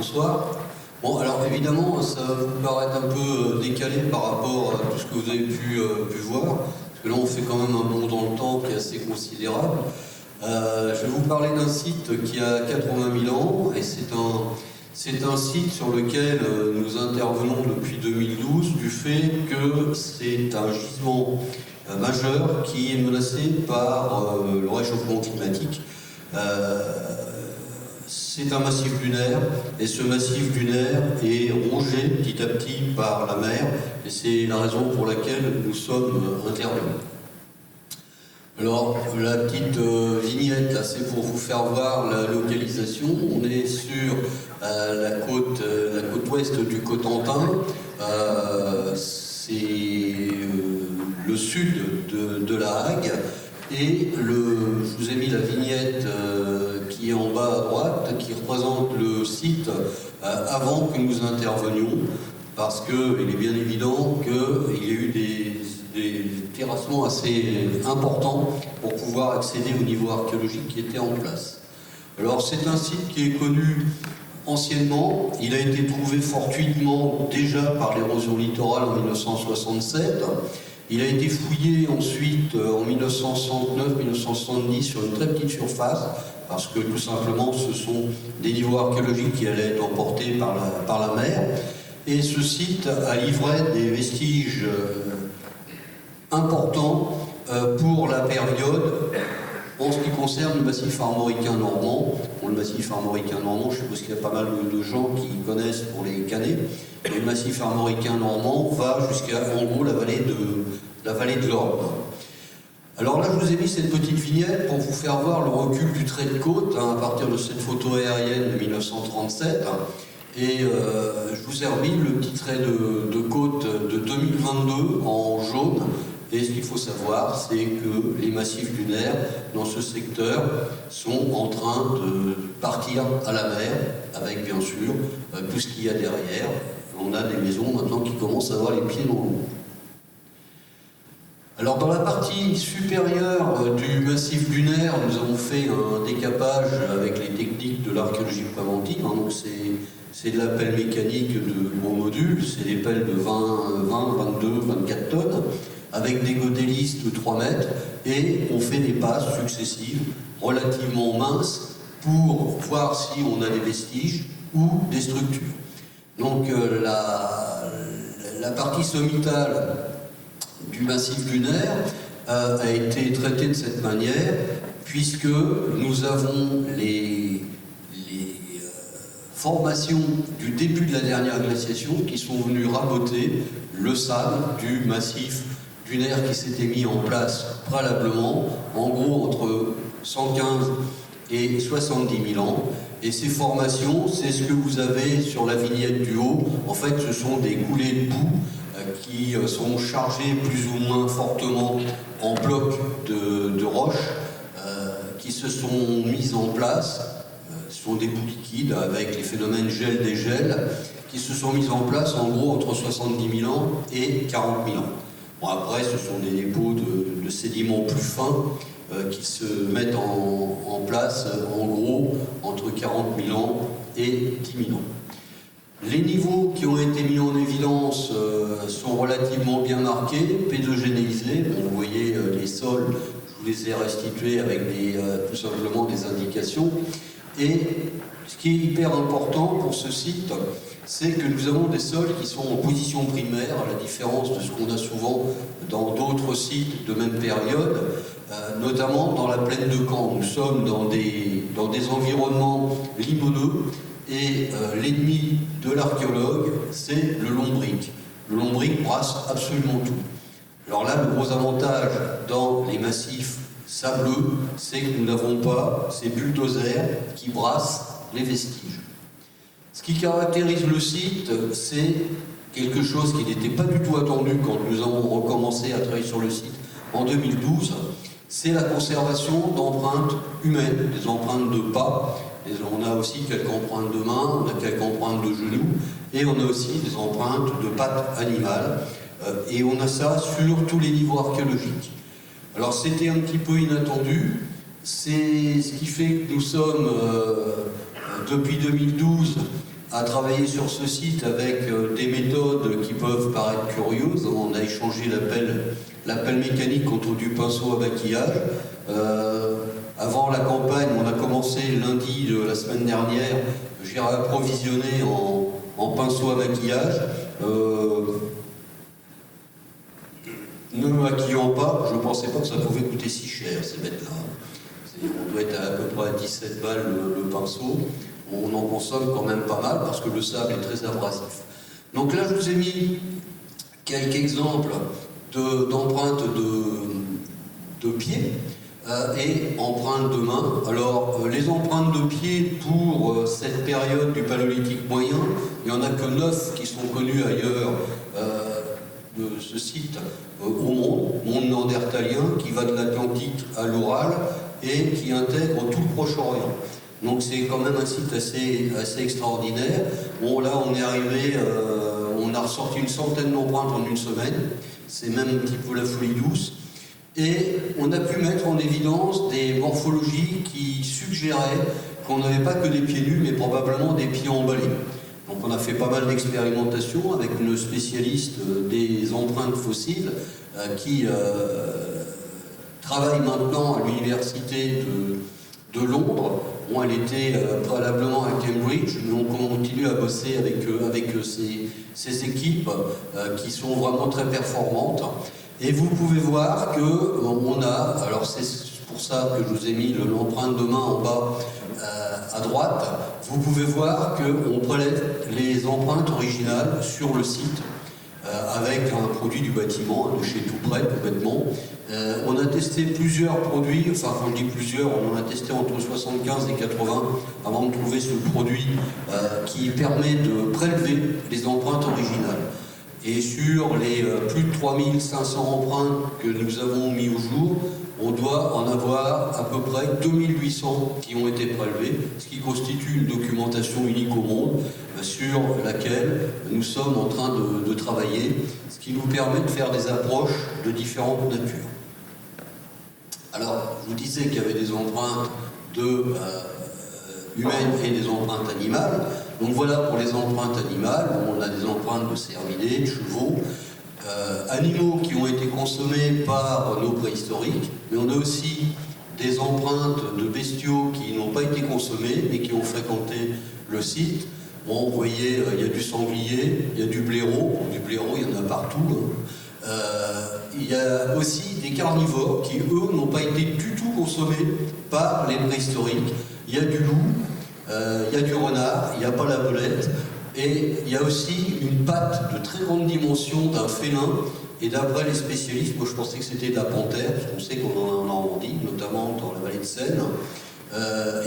bonsoir. Bon, alors évidemment, ça va vous paraître un peu décalé par rapport à tout ce que vous avez pu voir, parce que là, on fait quand même un bond dans le temps qui est assez considérable. Je vais vous parler d'un site qui a 80 000 ans, et c'est un site sur lequel nous intervenons depuis 2012, du fait que c'est un gisement majeur qui est menacé par le réchauffement climatique. C'est un massif lunaire, et ce massif lunaire est rongé petit à petit par la mer, et c'est la raison pour laquelle nous sommes intervenus. Alors, la petite vignette, là, c'est pour vous faire voir la localisation. On est sur la côte ouest du Cotentin. C'est le sud de La Hague. Et je vous ai mis la vignette qui est en bas à droite, qui représente le site avant que nous intervenions, parce qu'il est bien évident qu'il y a eu des terrassements assez importants pour pouvoir accéder au niveau archéologique qui était en place. Alors c'est un site qui est connu anciennement, il a été trouvé fortuitement déjà par l'érosion littorale en 1967. Il a été fouillé ensuite en 1969-1970 sur une très petite surface, parce que tout simplement ce sont des niveaux archéologiques qui allaient être emportés par la mer. Et ce site a livré des vestiges importants pour la période en ce qui concerne le massif armoricain normand. Bon, le massif armoricain normand, je suppose qu'il y a pas mal de gens qui connaissent pour les Canets. Et le massif armoricain normand va jusqu'à, en gros, la vallée de l'Orne. Alors là, je vous ai mis cette petite vignette pour vous faire voir le recul du trait de côte à partir de cette photo aérienne de 1937. Et je vous ai remis le petit trait de côte de 2022 en jaune. Et ce qu'il faut savoir, c'est que les massifs lunaires dans ce secteur sont en train de partir à la mer, avec bien sûr tout ce qu'il y a derrière. On a des maisons maintenant qui commencent à avoir les pieds dans l'eau. Alors dans la partie supérieure du massif lunaire, nous avons fait un décapage avec les techniques de l'archéologie préventive. Donc c'est de la pelle mécanique de gros modules, c'est des pelles de 20, 22, 24 tonnes, avec des godélistes de 3 mètres, et on fait des passes successives relativement minces pour voir si on a des vestiges ou des structures. Donc la partie sommitale du massif lunaire a été traitée de cette manière, puisque nous avons les formations du début de la dernière glaciation qui sont venues raboter le sable du massif lunaire qui s'était mis en place préalablement, en gros entre 115 et 70 000 ans. Et ces formations, c'est ce que vous avez sur la vignette du haut. En fait, ce sont des coulées de boue qui sont chargées plus ou moins fortement en blocs de roches qui se sont mises en place. Ce sont des boues liquides avec les phénomènes gel-dégel qui se sont mises en place en gros entre 70 000 ans et 40 000 ans. Bon, après, ce sont des dépôts de sédiments plus fins qui se mettent en place en gros entre 40 000 ans et 10 000 ans. Les niveaux qui ont été mis en évidence sont relativement bien marqués, pédogénéisés. Bon, vous voyez les sols, je vous les ai restitués avec tout simplement des indications. Et ce qui est hyper important pour ce site, c'est que nous avons des sols qui sont en position primaire, à la différence de ce qu'on a souvent dans d'autres sites de même période, notamment dans la plaine de Caen. Nous sommes dans des environnements limoneux, et l'ennemi de l'archéologue, c'est le lombric. Le lombric brasse absolument tout. Alors là, le gros avantage dans les massifs sableux, c'est que nous n'avons pas ces bulldozers qui brassent les vestiges. Ce qui caractérise le site, c'est quelque chose qui n'était pas du tout attendu quand nous avons recommencé à travailler sur le site en 2012, c'est la conservation d'empreintes humaines, des empreintes de pas. On a aussi quelques empreintes de mains, on a quelques empreintes de genoux, et on a aussi des empreintes de pattes animales. Et on a ça sur tous les niveaux archéologiques. Alors c'était un petit peu inattendu, c'est ce qui fait que nous sommes depuis 2012 à travailler sur ce site avec des méthodes qui peuvent paraître curieuses. On a échangé l'appel mécanique contre du pinceau à maquillage. Avant la campagne, on a commencé lundi de la semaine dernière, j'ai approvisionné en pinceau à maquillage. Ne me maquillant pas, je ne pensais pas que ça pouvait coûter si cher, ces bêtes-là. On doit être à peu près à 17 balles le pinceau. On en consomme quand même pas mal parce que le sable est très abrasif. Donc là, je vous ai mis quelques exemples d'empreintes de pieds et empreintes de main. Alors, les empreintes de pieds pour cette période du paléolithique moyen, il n'y en a que 9 qui sont connues ailleurs de ce site au monde néandertalien, qui va de l'Atlantique à l'Oural et qui intègre tout le Proche-Orient. Donc c'est quand même un site assez extraordinaire. Bon, là on est arrivé, on a ressorti une centaine d'empreintes en une semaine, c'est même un petit peu la folie douce, et on a pu mettre en évidence des morphologies qui suggéraient qu'on n'avait pas que des pieds nus, mais probablement des pieds emballés. Donc on a fait pas mal d'expérimentations avec une spécialiste des empreintes fossiles qui travaille maintenant à l'université de Londres. Bon, elle était préalablement à Cambridge, mais on continue à bosser avec ces équipes qui sont vraiment très performantes. Et vous pouvez voir qu'on a, alors c'est pour ça que je vous ai mis l'empreinte de main en bas à droite, vous pouvez voir qu'on prélève les empreintes originales sur le site avec un produit du bâtiment, de chez Tout Prêt, tout bêtement. On a testé plusieurs produits, enfin quand je dis plusieurs, on en a testé entre 75 et 80 avant de trouver ce produit qui permet de prélever les empreintes originales. Et sur les plus de 3500 empreintes que nous avons mis au jour, on doit en avoir à peu près 2800 qui ont été prélevées, ce qui constitue une documentation unique au monde sur laquelle nous sommes en train de travailler, ce qui nous permet de faire des approches de différentes natures. Alors, je vous disais qu'il y avait des empreintes humaines et des empreintes animales. Donc voilà pour les empreintes animales, on a des empreintes de cervidés, de chevaux, animaux qui ont été consommés par nos préhistoriques, mais on a aussi des empreintes de bestiaux qui n'ont pas été consommés mais qui ont fréquenté le site. Bon, vous voyez, il y a du sanglier, il y a du blaireau, il y en a partout. Il y a aussi des carnivores qui, eux, n'ont pas été du tout consommés par les préhistoriques. Il y a du loup, il y a du renard, il n'y a pas la belette, et il y a aussi une patte de très grande dimension d'un félin, et d'après les spécialistes, moi je pensais que c'était de la panthère, parce qu'on sait qu'on en a en Normandie, notamment dans la vallée de Seine,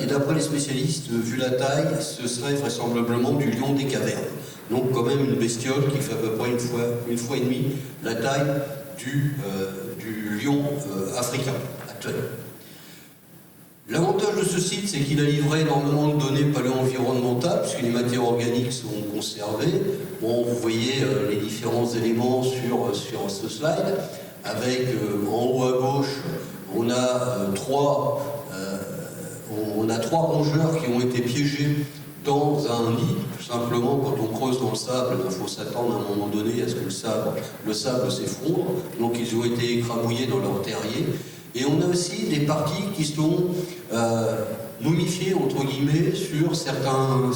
et d'après les spécialistes, vu la taille, ce serait vraisemblablement du lion des cavernes. Donc quand même une bestiole qui fait à peu près une fois et demie la taille du lion africain actuel. L'avantage de ce site, c'est qu'il a livré énormément de données paléo-environnementales, puisque les matières organiques sont conservées. Bon, vous voyez les différents éléments sur ce slide, avec en haut à gauche, on a trois rongeurs qui ont été piégés dans un nid. Tout simplement, quand on creuse dans le sable, il faut s'attendre à un moment donné à ce que le sable s'effondre. Donc ils ont été écrabouillés dans leur terrier. Et on a aussi des parties qui sont momifiées, entre guillemets, sur certains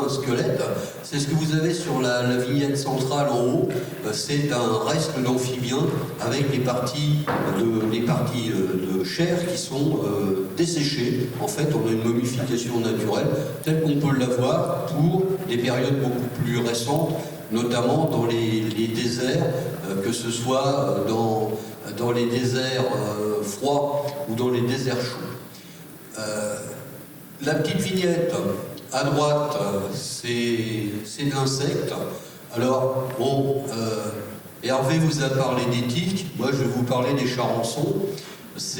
squelettes. C'est ce que vous avez sur la vignette centrale en haut. C'est un reste d'amphibien avec les parties de chair qui sont desséchées. En fait, on a une momification naturelle telle qu'on peut l'avoir pour des périodes beaucoup plus récentes, notamment dans les déserts, que ce soit dans les déserts froids ou dans les déserts chauds. La petite vignette à droite, c'est de l'insecte. Alors, bon, Hervé vous a parlé des tiques, moi je vais vous parler des charançons. Ce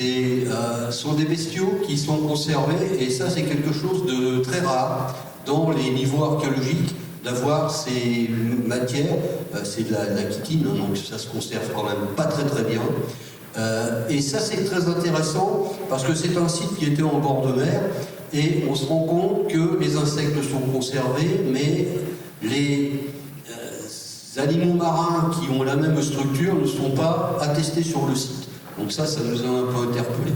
sont des bestiaux qui sont conservés, et ça c'est quelque chose de très rare dans les niveaux archéologiques, d'avoir ces matières, c'est de la chitine, hein, donc ça se conserve quand même pas très très bien. Et ça c'est très intéressant parce que c'est un site qui était en bord de mer et on se rend compte que les insectes sont conservés, mais les animaux marins qui ont la même structure ne sont pas attestés sur le site. Donc ça nous a un peu interpellés.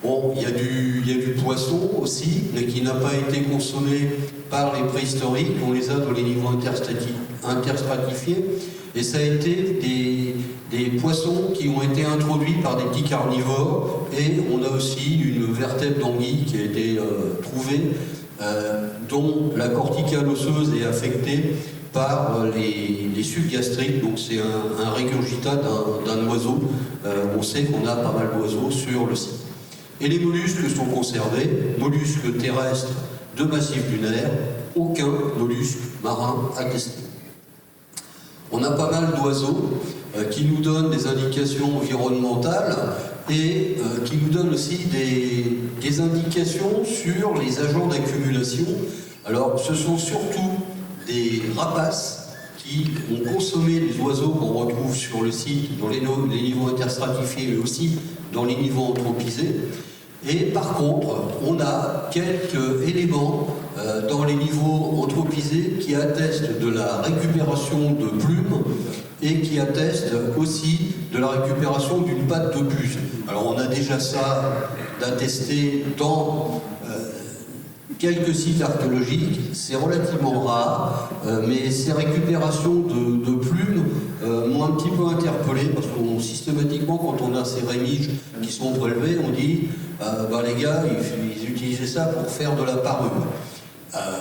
Bon, il y a du poisson aussi, mais qui n'a pas été consommé par les préhistoriques, on les a dans les niveaux interstratifiés, et ça a été des poissons qui ont été introduits par des petits carnivores, et on a aussi une vertèbre d'anguille qui a été trouvée, dont la corticale osseuse est affectée par les sucs gastriques, donc c'est un régurgitat d'un oiseau. On sait qu'on a pas mal d'oiseaux sur le site. Et les mollusques sont conservés, mollusques terrestres de massif lunaire, aucun mollusque marin attesté. On a pas mal d'oiseaux qui nous donnent des indications environnementales et qui nous donnent aussi des indications sur les agents d'accumulation. Alors ce sont surtout des rapaces qui ont consommé les oiseaux qu'on retrouve sur le site dans les niveaux interstratifiés, mais aussi dans les niveaux anthropisés. Et par contre, on a quelques éléments dans les niveaux anthropisés qui attestent de la récupération de plumes et qui attestent aussi de la récupération d'une patte de buse. Alors on a déjà ça d'attester dans quelques sites archéologiques, c'est relativement rare, mais ces récupérations de plumes m'ont un petit peu interpellé, parce que systématiquement, quand on a ces rémiges qui sont prélevées, on dit les gars, ils utilisaient ça pour faire de la parure.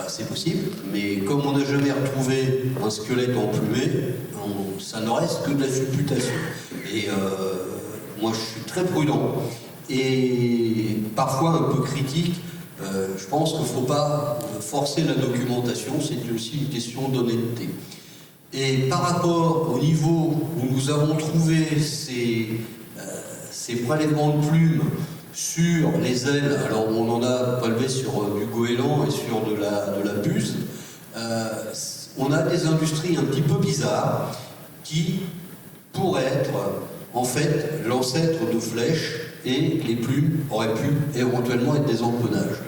C'est possible, mais comme on n'a jamais retrouvé un squelette emplumé, ça ne reste que de la supputation. Et moi, je suis très prudent et parfois un peu critique. Je pense qu'il ne faut pas forcer la documentation, c'est aussi une question d'honnêteté. Et par rapport au niveau où nous avons trouvé ces prélèvements de plumes sur les ailes, alors on en a prélevé sur du goéland et sur de la buse, on a des industries un petit peu bizarres qui pourraient être en fait l'ancêtre de flèches, et les plumes auraient pu éventuellement être des empennages.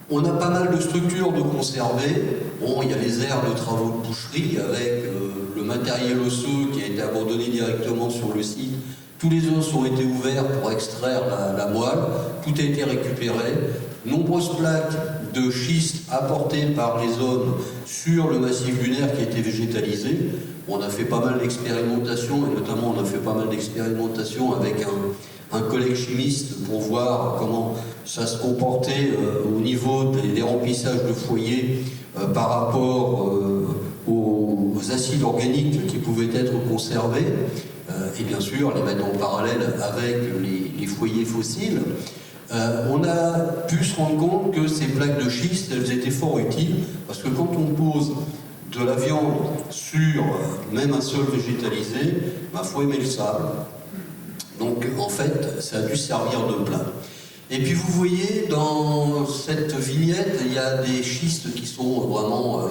On a pas mal de structures de conservés. Bon, il y a les aires de travaux de boucherie avec le matériel osseux qui a été abandonné directement sur le site. Tous les os ont été ouverts pour extraire la moelle. Tout a été récupéré. Nombreuses plaques de schiste apportées par les hommes sur le massif lunaire qui a été végétalisé. On a fait pas mal d'expérimentations, et notamment on a fait pas mal d'expérimentations avec un collègue chimiste pour voir comment ça se comportait au niveau des remplissages de foyers par rapport aux acides organiques qui pouvaient être conservés, et bien sûr les mettre en parallèle avec les foyers fossiles. On a pu se rendre compte que ces plaques de schiste, elles étaient fort utiles, parce que quand on pose de la viande sur même un sol végétalisé, il faut aimer le sable. Donc en fait, ça a dû servir de plat. Et puis vous voyez, dans cette vignette, il y a des schistes qui sont vraiment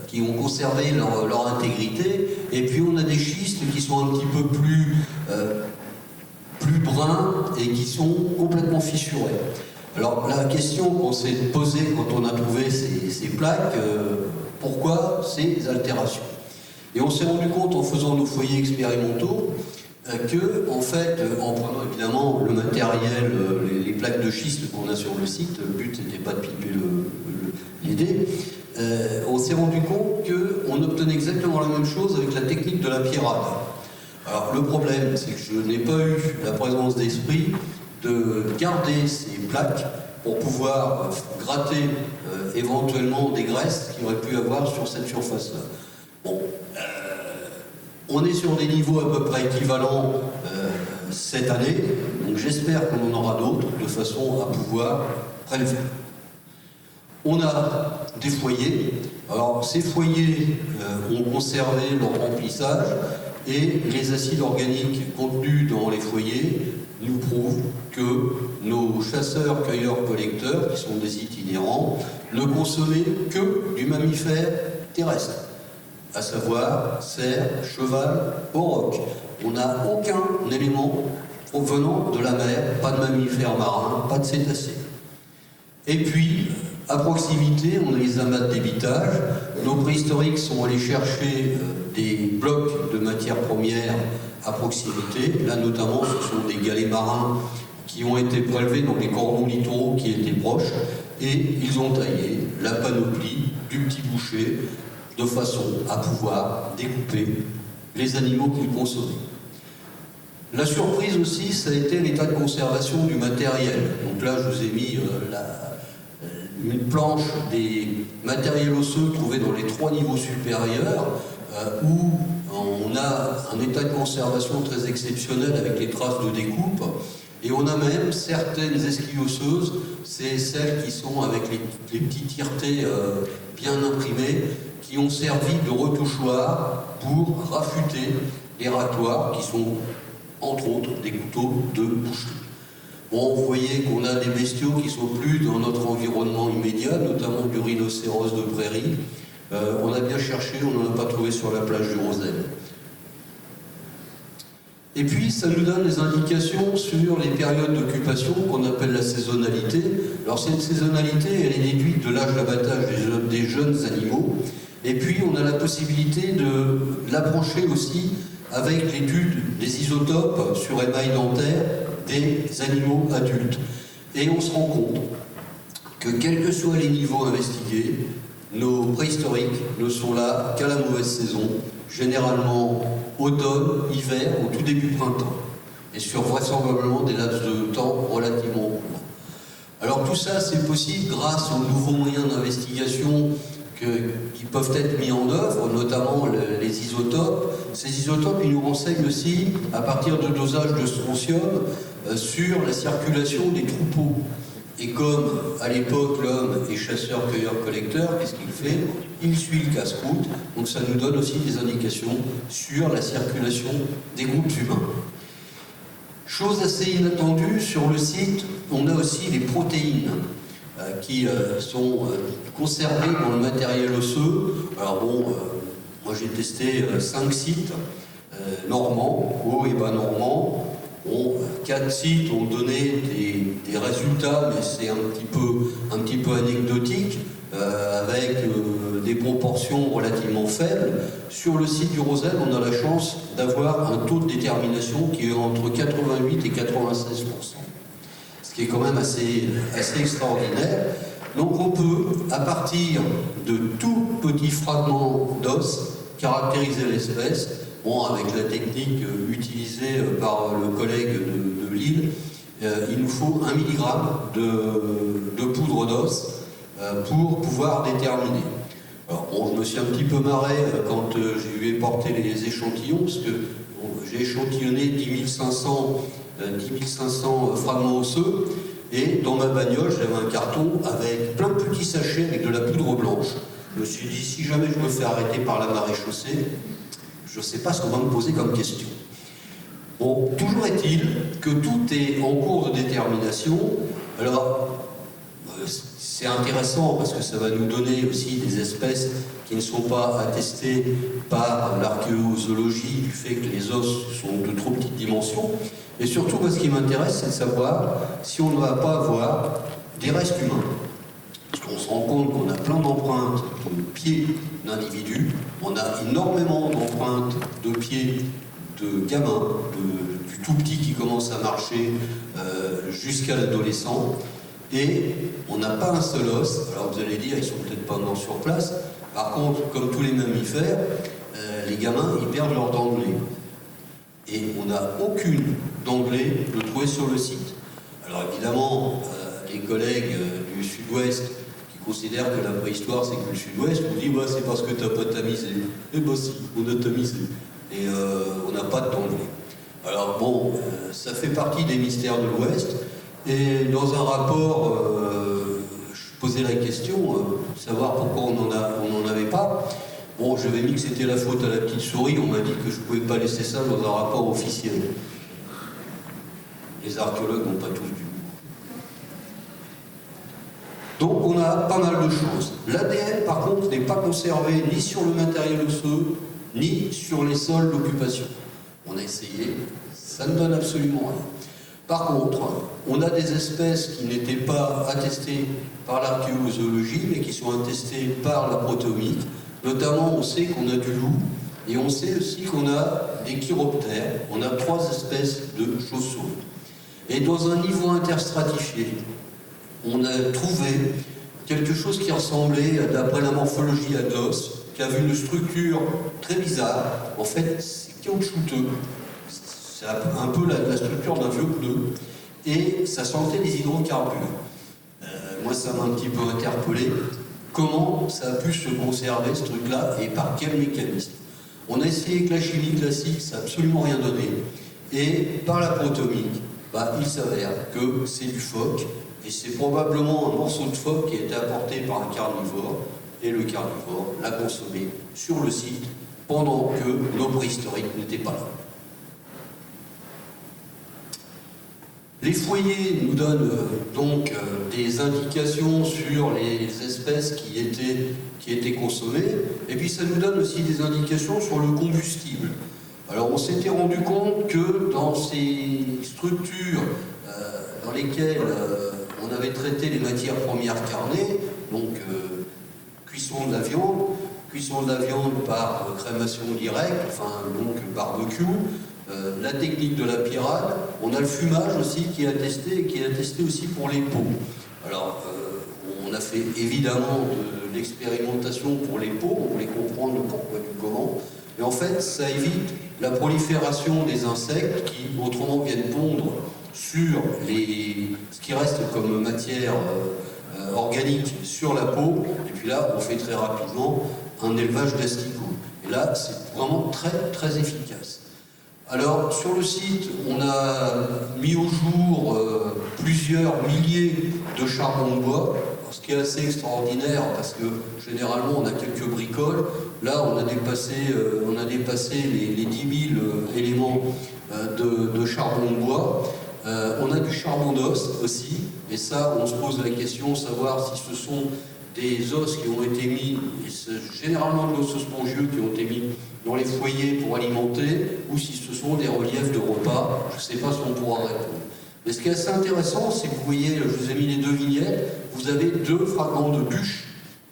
qui ont conservé leur intégrité, et puis on a des schistes qui sont un petit peu plus bruns et qui sont complètement fissurés. Alors la question qu'on s'est posée quand on a trouvé ces plaques, pourquoi ces altérations? Et on s'est rendu compte en faisant nos foyers expérimentaux que, en fait, en prenant évidemment le matériel, les plaques de schiste qu'on a sur le site, le but n'était pas de piper l'idée, on s'est rendu compte qu'on obtenait exactement la même chose avec la technique de la pierrade. Alors le problème, c'est que je n'ai pas eu la présence d'esprit de garder ces plaques pour pouvoir gratter éventuellement des graisses qu'il aurait pu avoir sur cette surface-là. Bon, on est sur des niveaux à peu près équivalents cette année, donc j'espère qu'on en aura d'autres de façon à pouvoir prélever. On a des foyers. Alors ces foyers ont conservé leur remplissage, et les acides organiques contenus dans les foyers nous prouvent que nos chasseurs, cueilleurs, collecteurs, qui sont des itinérants, ne consommaient que du mammifère terrestre, à savoir cerf, cheval, auroch. On n'a aucun élément provenant de la mer, pas de mammifères marins, pas de cétacés. Et puis, à proximité, on a les amas de débitage. Nos préhistoriques sont allés chercher des blocs de matières premières à proximité. Là, notamment, ce sont des galets marins qui ont été prélevés dans les cordons littoraux qui étaient proches, et ils ont taillé la panoplie du petit boucher de façon à pouvoir découper les animaux qu'ils consommaient. La surprise aussi, ça a été l'état de conservation du matériel. Donc là, je vous ai mis une planche des matériels osseux trouvés dans les 3 niveaux supérieurs, où on a un état de conservation très exceptionnel avec les traces de découpe. Et on a même certaines esquilles osseuses, c'est celles qui sont avec les petits tiretés bien imprimés, qui ont servi de retouchoir pour raffûter les ratoirs, qui sont entre autres des couteaux de boucherie. Bon, vous voyez qu'on a des bestiaux qui sont plus dans notre environnement immédiat, notamment du rhinocéros de prairie. On a bien cherché, on n'en a pas trouvé sur la plage du Rosel. Et puis, ça nous donne des indications sur les périodes d'occupation qu'on appelle la saisonnalité. Alors, cette saisonnalité, elle est déduite de l'âge d'abattage des jeunes animaux. Et puis, on a la possibilité de l'approcher aussi avec l'étude des isotopes sur émail dentaire des animaux adultes. Et on se rend compte que, quels que soient les niveaux investigués, nos préhistoriques ne sont là qu'à la mauvaise saison, généralement automne, hiver, au tout début printemps, et sur vraisemblablement des laps de temps relativement courts. Alors tout ça, c'est possible grâce aux nouveaux moyens d'investigation qui peuvent être mis en œuvre, notamment les isotopes. Ces isotopes, ils nous renseignent aussi, à partir de dosages de strontium, sur la circulation des troupeaux. Et comme à l'époque l'homme est chasseur, cueilleur, collecteur, qu'est-ce qu'il fait? Il suit le casse-croûte, donc ça nous donne aussi des indications sur la circulation des groupes humains. Chose assez inattendue, sur le site, on a aussi les protéines qui sont conservées dans le matériel osseux. Alors bon, moi j'ai testé 5 sites normands, hauts et bas normands. Bon, 4 sites ont donné des résultats, mais c'est un petit peu anecdotique, avec des proportions relativement faibles. Sur le site du Rosel, on a la chance d'avoir un taux de détermination qui est entre 88 et 96%. Ce qui est quand même assez extraordinaire. Donc on peut, à partir de tout petits fragments d'os, caractériser l'espèce. Bon, avec la technique utilisée par le collègue de Lille, il nous faut 1 milligramme de poudre d'os pour pouvoir déterminer. Alors bon, je me suis un petit peu marré quand je lui ai porté les échantillons, parce que bon, j'ai échantillonné 10 500 fragments osseux, et dans ma bagnole, j'avais un carton avec plein de petits sachets avec de la poudre blanche. Je me suis dit, si jamais je me fais arrêter par la maréchaussée, je ne sais pas ce qu'on va me poser comme question. Bon, toujours est-il que tout est en cours de détermination. Alors, c'est intéressant parce que ça va nous donner aussi des espèces qui ne sont pas attestées par l'archéozoologie du fait que les os sont de trop petites dimensions. Et surtout, moi, ce qui m'intéresse, c'est de savoir si on ne va pas avoir des restes humains. Parce qu'on se rend compte qu'on a plein d'empreintes de pieds d'individus, on a énormément d'empreintes de pieds de gamins, du tout petit qui commence à marcher jusqu'à l'adolescent, et on n'a pas un seul os. Alors vous allez dire, ils sont peut-être pas morts sur place. Par contre, comme tous les mammifères, les gamins, ils perdent leurs dents de lait. Et on n'a aucune dent de lait de trouver sur le site. Alors évidemment, les collègues du Sud-Ouest considère que la préhistoire c'est que le Sud-Ouest, on dit bah, c'est parce que t'as pas tamisé. Eh ben si, on a tamisé. Et on n'a pas de dents de lait. Alors bon, ça fait partie des mystères de l'Ouest. Et dans un rapport, je posais la question, savoir pourquoi on n'en avait pas. Bon, j'avais mis que c'était la faute à la petite souris, on m'a dit que je ne pouvais pas laisser ça dans un rapport officiel. Les archéologues n'ont pas tous du goût. Donc on a pas mal de choses. L'ADN, par contre, n'est pas conservé ni sur le matériel osseux, ni sur les sols d'occupation. On a essayé, ça ne donne absolument rien. Par contre, on a des espèces qui n'étaient pas attestées par l'archéozoologie, mais qui sont attestées par la protéomique. Notamment, on sait qu'on a du loup, et on sait aussi qu'on a des chiroptères. On a 3 espèces de chauves-souris. Et dans un niveau interstratifié, on a trouvé quelque chose qui ressemblait, d'après la morphologie à de l'os, qui avait une structure très bizarre. En fait, c'est caoutchouteux. C'est un peu la structure d'un vieux pneu. Et ça sentait les hydrocarbures. Moi, ça m'a un petit peu interpellé. Comment ça a pu se conserver, ce truc-là, et par quel mécanisme? On a essayé avec la chimie classique, ça n'a absolument rien donné. Et par la protéomique, il s'avère que c'est du phoque, et c'est probablement un morceau de phoque qui a été apporté par un carnivore, et le carnivore l'a consommé sur le site pendant que nos préhistoriques n'étaient pas là. Les foyers nous donnent donc des indications sur les espèces qui étaient consommées, et puis ça nous donne aussi des indications sur le combustible. Alors on s'était rendu compte que dans ces structures dans lesquelles on avait traité les matières premières carnées, donc cuisson de la viande par crémation directe, enfin donc barbecue, la technique de la pyrale, on a le fumage aussi qui est attesté aussi pour les peaux. Alors on a fait évidemment de l'expérimentation pour les peaux, on voulait comprendre le pourquoi du comment, mais en fait ça évite la prolifération des insectes qui autrement viennent pondre sur ce qui reste comme matière organique sur la peau, et puis là on fait très rapidement un élevage d'asticots. Et là c'est vraiment très très efficace. Alors sur le site on a mis au jour plusieurs milliers de charbons de bois, ce qui est assez extraordinaire parce que généralement on a quelques bricoles. Là on a dépassé les 10 000 éléments de charbon de bois. On a du charbon d'os aussi, et ça on se pose la question de savoir si ce sont des os qui ont été mis, et c'est généralement de l'os spongieux qui ont été mis dans les foyers pour alimenter, ou si ce sont des reliefs de repas, je ne sais pas si on pourra répondre. Mais ce qui est assez intéressant, c'est que vous voyez, je vous ai mis les 2 vignettes, vous avez 2 fragments de bûches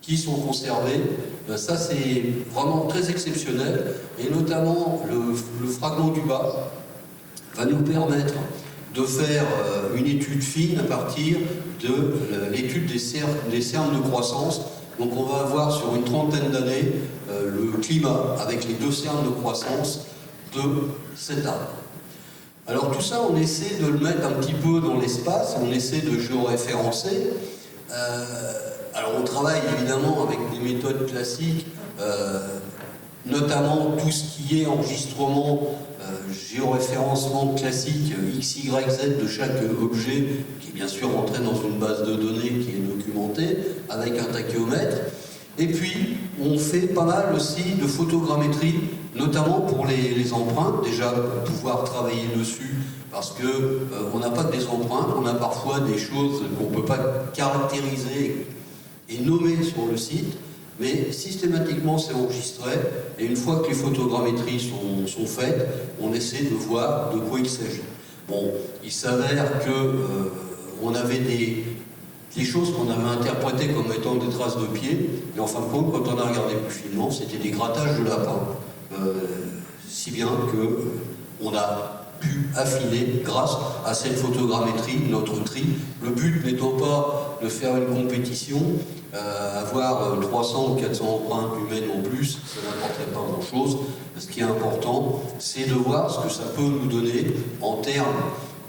qui sont conservés. Ça c'est vraiment très exceptionnel, et notamment le fragment du bas va nous permettre de faire une étude fine à partir de l'étude des cernes de croissance. Donc on va avoir sur une trentaine d'années le climat avec les 2 cernes de croissance de cet arbre. Alors tout ça, on essaie de le mettre un petit peu dans l'espace, on essaie de géoréférencer. Alors on travaille évidemment avec des méthodes classiques, notamment tout ce qui est enregistrement, géoréférencement classique X, Y, Z de chaque objet, qui est bien sûr rentré dans une base de données qui est documentée, avec un tachéomètre. Et puis, on fait pas mal aussi de photogrammétrie, notamment pour les empreintes, déjà pour pouvoir travailler dessus, parce que on n'a pas que des empreintes, on a parfois des choses qu'on ne peut pas caractériser et nommer sur le site, mais systématiquement c'est enregistré, et une fois que les photogrammétries sont faites, on essaie de voir de quoi il s'agit. Bon, il s'avère que on avait des choses qu'on avait interprétées comme étant des traces de pieds, mais en fin de compte, quand on a regardé plus finement, c'était des grattages de lapins, si bien que on a pu affiner grâce à cette photogrammétrie notre tri. Le but n'étant pas de faire une compétition, avoir 300 ou 400 empreintes humaines en plus, ça n'apporterait pas grand-chose. Ce qui est important, c'est de voir ce que ça peut nous donner en termes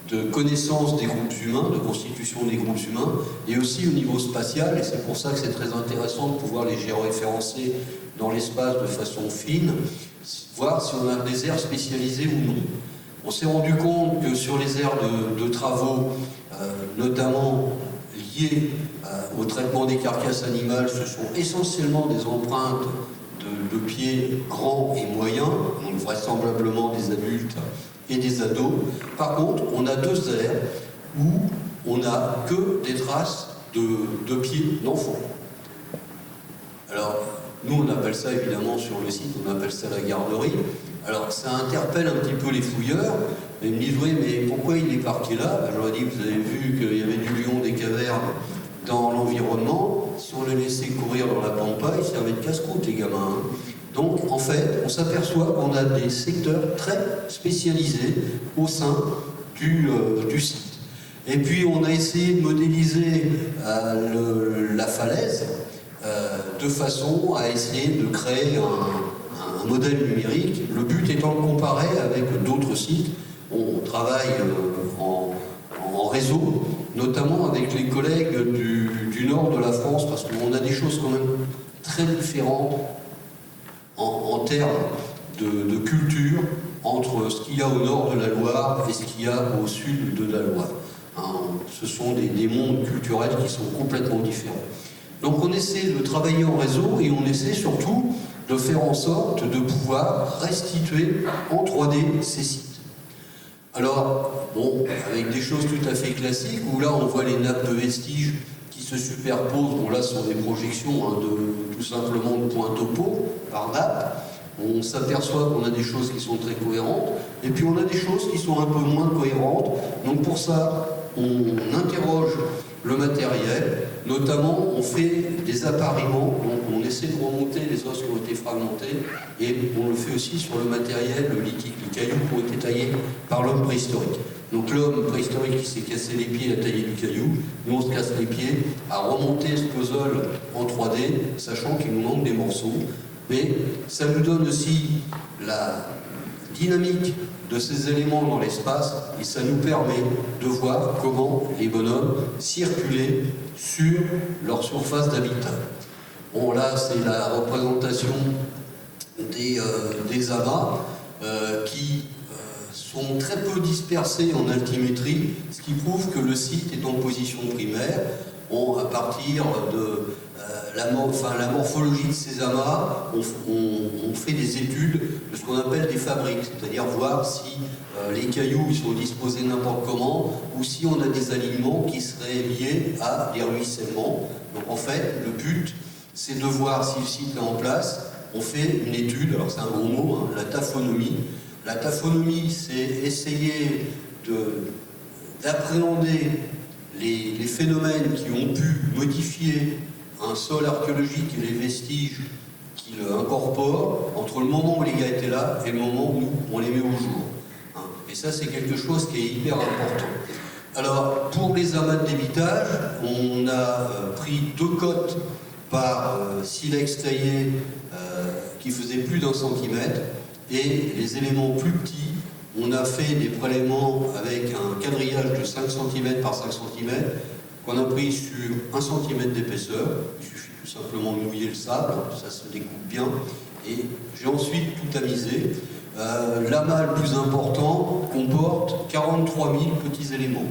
de connaissance des groupes humains, de constitution des groupes humains, et aussi au niveau spatial, et c'est pour ça que c'est très intéressant de pouvoir les géoréférencer dans l'espace de façon fine, voir si on a des aires spécialisées ou non. On s'est rendu compte que sur les aires de travaux, notamment liées au traitement des carcasses animales, ce sont essentiellement des empreintes de pieds grands et moyens, donc vraisemblablement des adultes et des ados. Par contre, on a 2 aires où on n'a que des traces de pieds d'enfants. Alors, nous on appelle ça évidemment sur le site, on appelle ça la garderie. Alors ça interpelle un petit peu les fouilleurs, Et ils me disent, oui, mais pourquoi il est parqué là? Ben, je leur ai dit, vous avez vu qu'il y avait du lion des cavernes dans l'environnement. Si on les laissait courir dans la pampa, ils servaient de casse-croûte, les gamins. Hein. Donc, en fait, on s'aperçoit qu'on a des secteurs très spécialisés au sein du site. Et puis, on a essayé de modéliser la falaise de façon à essayer de créer un modèle numérique. Le but étant de comparer avec d'autres sites. On travaille en réseau, notamment avec les collègues du nord de la France, parce qu'on a des choses quand même très différentes en termes de culture entre ce qu'il y a au nord de la Loire et ce qu'il y a au sud de la Loire. Hein, ce sont des mondes culturels qui sont complètement différents. Donc on essaie de travailler en réseau et on essaie surtout de faire en sorte de pouvoir restituer en 3D ces sites. Alors, bon, avec des choses tout à fait classiques, où là on voit les nappes de vestiges qui se superposent. Bon, là ce sont des projections hein, tout simplement de points topo par nappe. On s'aperçoit qu'on a des choses qui sont très cohérentes, et puis on a des choses qui sont un peu moins cohérentes. Donc pour ça, on interroge le matériel, notamment on fait des appariements, donc on essaie de remonter les os qui ont été fragmentés, et on le fait aussi sur le matériel lithique, les cailloux qui ont été taillés par l'homme préhistorique. Donc l'homme préhistorique qui s'est cassé les pieds à tailler du caillou, nous on se casse les pieds à remonter ce puzzle en 3D, sachant qu'il nous manque des morceaux, mais ça nous donne aussi la dynamique de ces éléments dans l'espace et ça nous permet de voir comment les bonhommes circulaient sur leur surface d'habitat. Bon, là, c'est la représentation des amas qui sont très peu dispersés en altimétrie, ce qui prouve que le site est en position primaire. Bon, à partir de la morphologie de ces amas, on fait des études de ce qu'on appelle des fabriques, c'est-à-dire voir si les cailloux ils sont disposés n'importe comment ou si on a des alignements qui seraient liés à des ruissellements. Donc en fait, le but, c'est de voir si le site est en place. On fait une étude, alors c'est un gros mot, hein, la taphonomie. La taphonomie, c'est essayer d'appréhender les phénomènes qui ont pu modifier un sol archéologique et les vestiges qu'il incorpore entre le moment où les gars étaient là et le moment où on les met au jour. Hein. Et ça, c'est quelque chose qui est hyper important. Alors, pour les amas de débitage, on a pris 2 cotes par silex taillé qui faisait plus d'1 centimètre et les éléments plus petits, on a fait des prélèvements avec un quadrillage de 5 cm par 5 cm qu'on a pris sur 1 cm d'épaisseur. Il suffit tout simplement de mouiller le sable, ça se découpe bien. Et j'ai ensuite tout tamisé. L'amas le plus important comporte 43 000 petits éléments.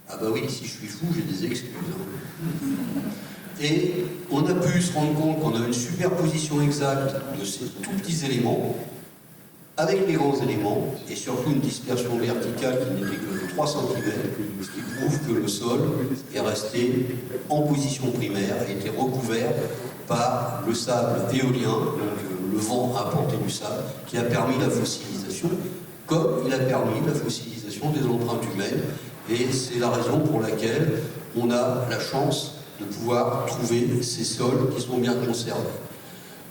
Ah bah oui, si je suis fou, j'ai des excuses. Hein. Et on a pu se rendre compte qu'on a une superposition exacte de ces tout petits éléments avec les grands éléments, et surtout une dispersion verticale qui n'était que de 3 cm, ce qui prouve que le sol est resté en position primaire, a été recouvert par le sable éolien, donc le vent a apporté du sable, qui a permis la fossilisation, comme il a permis la fossilisation des empreintes humaines, et c'est la raison pour laquelle on a la chance de pouvoir trouver ces sols qui sont bien conservés.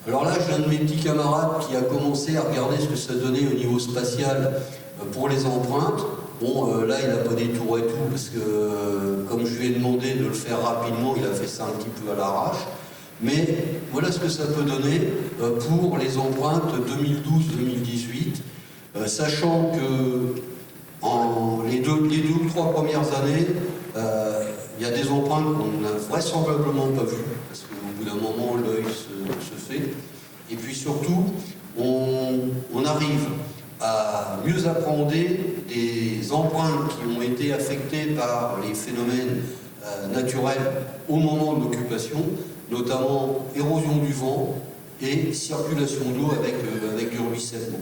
Alors là, j'ai un de mes petits camarades qui a commencé à regarder ce que ça donnait au niveau spatial pour les empreintes. Bon, là, il n'a pas des tours et tout, parce que comme je lui ai demandé de le faire rapidement, il a fait ça un petit peu à l'arrache. Mais voilà ce que ça peut donner pour les empreintes 2012-2018, sachant que les deux ou trois premières années, il y a des empreintes qu'on n'a vraisemblablement pas vues, parce qu'au bout d'un moment, l'œil se fait. Et puis surtout, on arrive à mieux appréhender des empreintes qui ont été affectées par les phénomènes naturels au moment de l'occupation, notamment érosion du vent et circulation d'eau avec du ruissellement.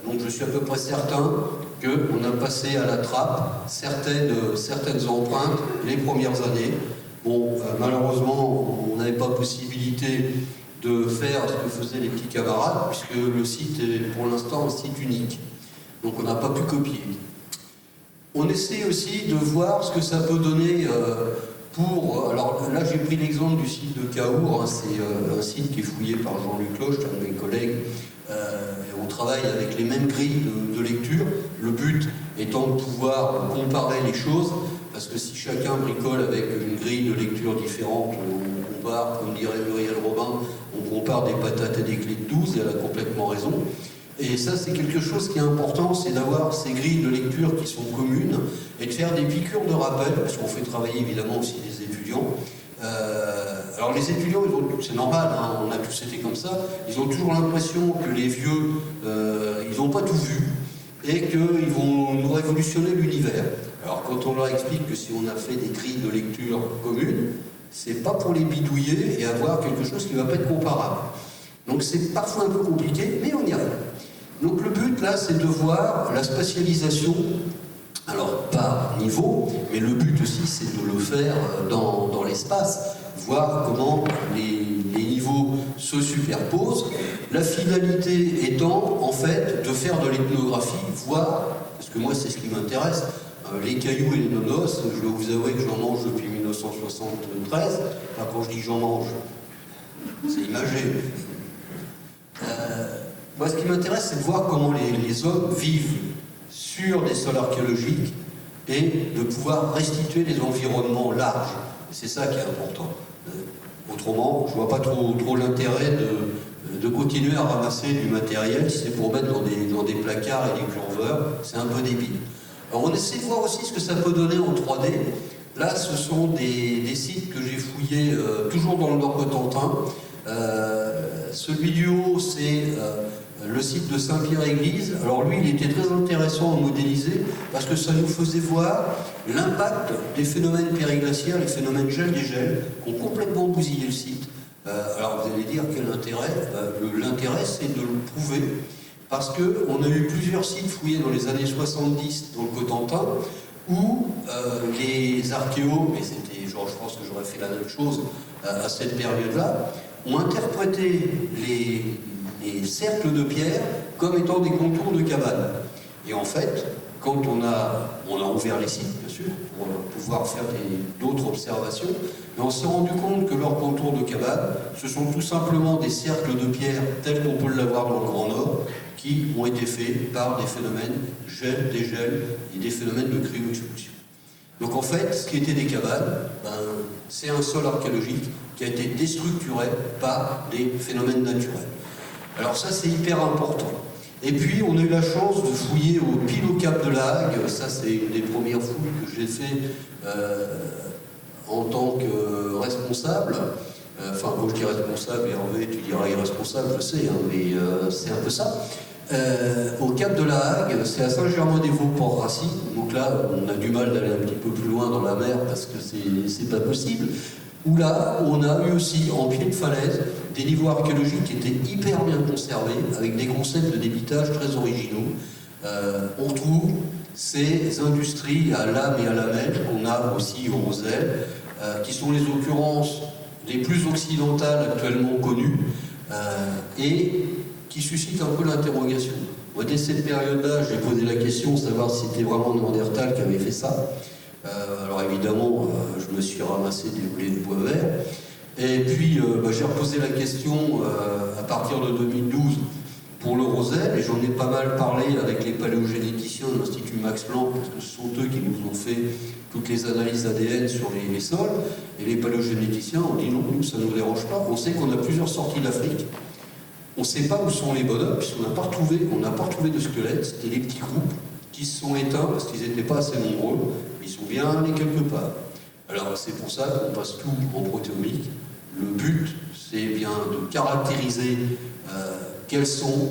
Donc je suis à peu près certain qu'on a passé à la trappe certaines empreintes les premières années. Bon, malheureusement, on n'avait pas possibilité de faire ce que faisaient les petits camarades, puisque le site est pour l'instant un site unique. Donc on n'a pas pu copier. On essaie aussi de voir ce que ça peut donner alors là j'ai pris l'exemple du site de Cahors, hein, c'est un site qui est fouillé par Jean-Luc Loche, un de mes collègues. On travaille avec les mêmes grilles de lecture, le but étant de pouvoir comparer les choses, parce que si chacun bricole avec une grille de lecture différente, on compare, comme dirait Muriel Robin, on compare des patates et des clés de 12, et elle a complètement raison. Et ça, c'est quelque chose qui est important, c'est d'avoir ces grilles de lecture qui sont communes et de faire des piqûres de rappel, parce qu'on fait travailler évidemment aussi des étudiants. Alors les étudiants, c'est normal, hein, on a tous été comme ça, ils ont toujours l'impression que les vieux, ils n'ont pas tout vu et qu'ils vont nous révolutionner l'univers. Alors quand on leur explique que si on a fait des grilles de lecture communes, c'est pas pour les bidouiller et avoir quelque chose qui ne va pas être comparable. Donc c'est parfois un peu compliqué, mais on y arrive. Donc le but là, c'est de voir la spatialisation, alors par niveau, mais le but aussi c'est de le faire dans l'espace, voir comment les niveaux se superposent. La finalité étant en fait de faire de l'ethnographie, voir, parce que moi c'est ce qui m'intéresse, les cailloux et les nonos, je dois vous avouer que j'en mange depuis 1973, enfin quand je dis j'en mange, c'est imagé. Moi, ce qui m'intéresse, c'est de voir comment les hommes vivent sur des sols archéologiques et de pouvoir restituer des environnements larges. C'est ça qui est important. Autrement, je ne vois pas trop l'intérêt de continuer à ramasser du matériel si c'est pour mettre dans des placards et des clonveurs. C'est un peu débile. Alors, on essaie de voir aussi ce que ça peut donner en 3D. Là, ce sont des sites que j'ai fouillés toujours dans le Nord-Cotentin. Celui du haut, c'est le site de Saint-Pierre-Église. Alors lui, il était très intéressant à modéliser parce que ça nous faisait voir l'impact des phénomènes périglaciaires, les phénomènes gel-dégel, qui ont complètement bousillé le site. Alors vous allez dire quel intérêt? L'intérêt, c'est de le prouver parce qu'on a eu plusieurs sites fouillés dans les années 70 dans le Cotentin où les archéos, mais c'était genre, je pense que j'aurais fait la même chose à cette période-là, ont interprété les cercles de pierre comme étant des contours de cabanes. Et en fait, quand on a ouvert les sites, bien sûr, pour pouvoir faire d'autres observations, mais on s'est rendu compte que leurs contours de cabane, ce sont tout simplement des cercles de pierre tels qu'on peut l'avoir dans le Grand Nord, qui ont été faits par des phénomènes gel, dégel et des phénomènes de cryo-expulsion. Donc en fait, ce qui était des cabanes, c'est un sol archéologique qui a été déstructuré par des phénomènes naturels. Alors ça, c'est hyper important. Et puis, on a eu la chance de fouiller pile au Cap de la Hague. Ça, c'est une des premières fouilles que j'ai fait en tant que responsable. Enfin, quand je dis responsable, Hervé, tu diras irresponsable, je sais, hein, mais c'est un peu ça. Au Cap de la Hague, c'est à Saint-Germain-des-Vaux, Port-Racy. Donc là, on a du mal d'aller un petit peu plus loin dans la mer parce que c'est pas possible. Où là, on a eu aussi, en pied de falaise, des niveaux archéologiques qui étaient hyper bien conservés, avec des concepts de débitage très originaux. On retrouve ces industries à lame et à lamelles qu'on a aussi au Roselle, qui sont les occurrences les plus occidentales actuellement connues, et qui suscitent un peu l'interrogation. Moi, dès cette période-là, j'ai posé la question de savoir si c'était vraiment Néandertal qui avait fait ça. Alors évidemment, je me suis ramassé des boulets de bois vert. Et puis, j'ai reposé la question à partir de 2012 pour le Roselle, et j'en ai pas mal parlé avec les paléogénéticiens de l'Institut Max Planck, parce que ce sont eux qui nous ont fait toutes les analyses ADN sur les sols, et les paléogénéticiens ont dit non, nous, ça ne nous dérange pas. On sait qu'on a plusieurs sorties d'Afrique. On ne sait pas où sont les bonhommes, puisqu'on n'a pas retrouvé de squelettes. C'était des petits groupes qui se sont éteints parce qu'ils n'étaient pas assez nombreux, mais ils sont bien allés quelque part. Alors c'est pour ça qu'on passe tout en protéomique. Le but, c'est bien de caractériser quels sont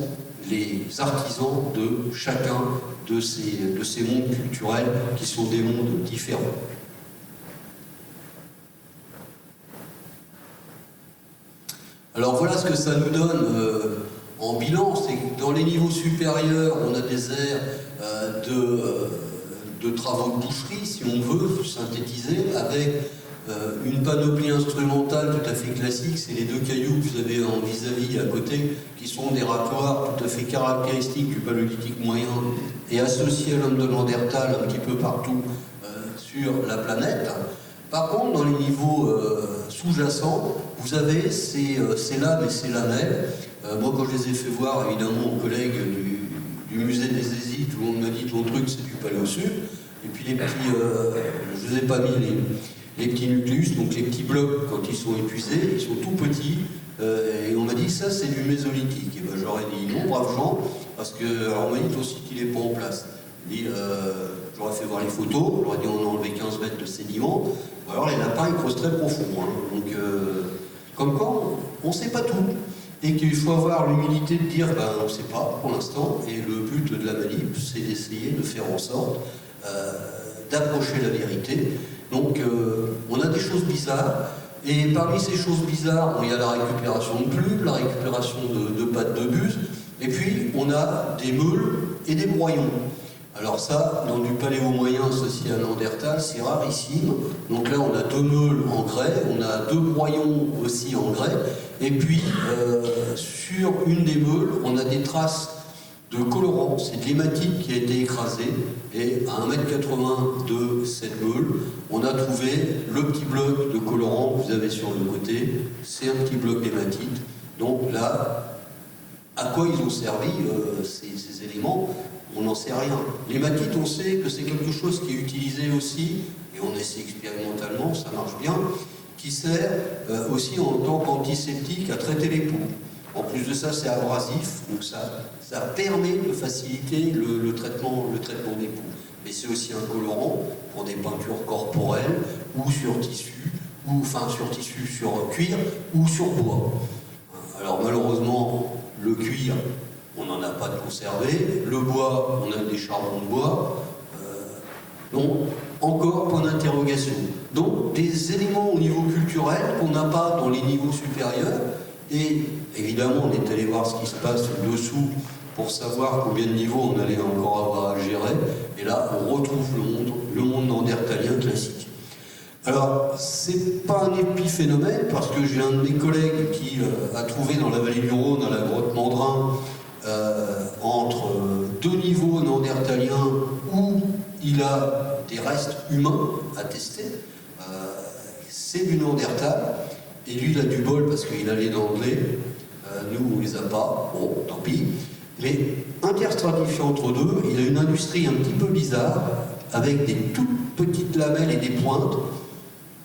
les artisans de chacun de ces mondes culturels qui sont des mondes différents. Alors voilà ce que ça nous donne en bilan, c'est que dans les niveaux supérieurs, on a des aires de travaux de boucherie, si on veut synthétiser, avec Une panoplie instrumentale tout à fait classique, c'est les deux cailloux que vous avez en vis-à-vis à côté, qui sont des racloirs tout à fait caractéristiques du paléolithique moyen et associés à l'homme de Néandertal un petit peu partout sur la planète. Par contre, dans les niveaux sous-jacents, vous avez ces lames et ces lamelles. Moi, quand je les ai fait voir, évidemment, aux collègues du musée des Hésies, tout le monde m'a dit ton truc, c'est du paléosur. Et puis les petits, je vous ai pas mis les petits nucléus, donc les petits blocs, quand ils sont épuisés, ils sont tout petits. Et on m'a dit, ça, c'est du mésolithique. Et ben, j'aurais dit, non, braves gens, parce que, alors on m'a dit aussi qu'il n'est pas en place. J'aurais fait voir les photos, j'aurais dit, on a enlevé 15 mètres de sédiments. Ou alors les lapins, ils creusent très profond. Hein. Donc, comme quoi, on ne sait pas tout. Et qu'il faut avoir l'humilité de dire, ben, on ne sait pas pour l'instant. Et le but de la manip, c'est d'essayer de faire en sorte d'approcher la vérité. Donc, on a des choses bizarres. Et parmi ces choses bizarres, il y a la récupération de plumes, la récupération de pattes de buse, et puis on a des meules et des broyons. Alors ça, dans du paléo moyen associé à Néandertal, c'est rarissime. Donc là, on a 2 meules en grès, on a 2 broyons aussi en grès, et puis sur une des meules, on a des traces de colorant, c'est de l'hématite qui a été écrasée, et à 1,80 m de cette meule, on a trouvé le petit bloc de colorant que vous avez sur le côté, c'est un petit bloc d'hématite. Donc là, à quoi ils ont servi ces éléments, on n'en sait rien. L'hématite, on sait que c'est quelque chose qui est utilisé aussi, et on essaie expérimentalement, ça marche bien, qui sert aussi en tant qu'antiseptique à traiter les peaux. En plus de ça, c'est abrasif, donc ça permet de faciliter le traitement des peaux. Mais c'est aussi un colorant pour des peintures corporelles ou sur tissu, sur cuir ou sur bois. Alors malheureusement, le cuir, on n'en a pas de conservé. Le bois, on a des charbons de bois. Donc, encore point d'interrogation. Donc, des éléments au niveau culturel qu'on n'a pas dans les niveaux supérieurs. Et évidemment, on est allé voir ce qui se passe dessous pour savoir combien de niveaux on allait encore avoir à gérer. Et là, on retrouve le monde néandertalien classique. Alors, c'est pas un épiphénomène, parce que j'ai un de mes collègues qui a trouvé dans la vallée du Rhône, à la grotte Mandrin, entre 2 niveaux néandertaliens où il a des restes humains à tester. C'est du Néandertal. Et lui, il a du bol parce qu'il a les dents de lait. Nous, on les a pas. Bon, tant pis. Mais interstratifié entre deux, il a une industrie un petit peu bizarre, avec des toutes petites lamelles et des pointes.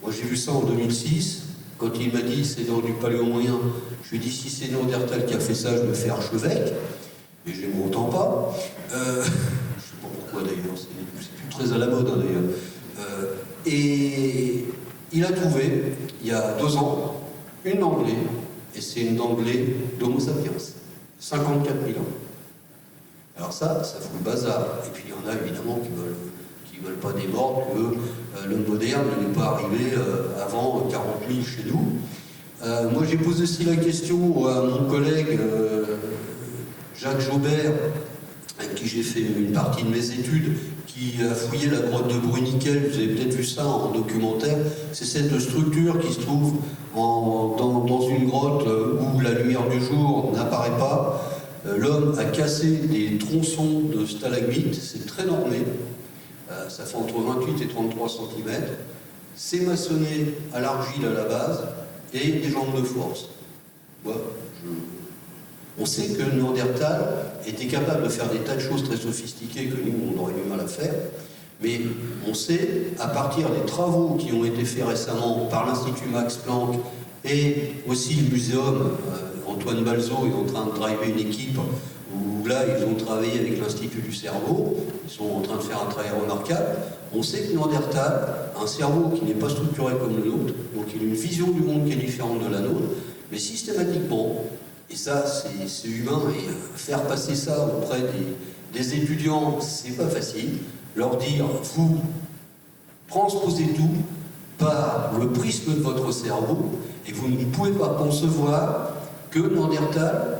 Moi, j'ai vu ça en 2006. Quand il m'a dit c'est dans du paléo moyen, je lui ai dit si c'est Néandertal qui a fait ça, je me fais archevêque. Mais je ne m'entends pas. Je ne sais pas pourquoi d'ailleurs, c'est plus très à la mode hein, d'ailleurs. Et il a trouvé, il y a 2 ans, une dent de lait, et c'est une dent de lait d'Homo sapiens, 54 000 ans. Alors ça fout le bazar. Et puis il y en a évidemment qui veulent pas démordre que l'homme moderne n'est pas arrivé avant 40 000 chez nous. Moi j'ai posé aussi la question à mon collègue Jacques Jaubert, avec qui j'ai fait une partie de mes études, qui a fouillé la grotte de Bruniquel. Vous avez peut-être vu ça en documentaire. C'est cette structure qui se trouve dans une grotte où la lumière du jour n'apparaît pas. L'homme a cassé des tronçons de stalagmites, c'est très normé. Ça fait entre 28 et 33 cm. C'est maçonné à l'argile à la base et des jambes de force. On sait que Néandertal était capable de faire des tas de choses très sophistiquées que nous, on aurait du mal à faire. Mais on sait, à partir des travaux qui ont été faits récemment par l'Institut Max Planck et aussi le muséum, Antoine Balzo est en train de driver une équipe où là, ils ont travaillé avec l'Institut du cerveau, ils sont en train de faire un travail remarquable. On sait que Néandertal a un cerveau qui n'est pas structuré comme le nôtre, donc il a une vision du monde qui est différente de la nôtre, mais systématiquement, et ça c'est humain, et faire passer ça auprès des étudiants, c'est pas facile, leur dire, vous transposez tout par le prisme de votre cerveau, et vous ne pouvez pas concevoir que Néandertal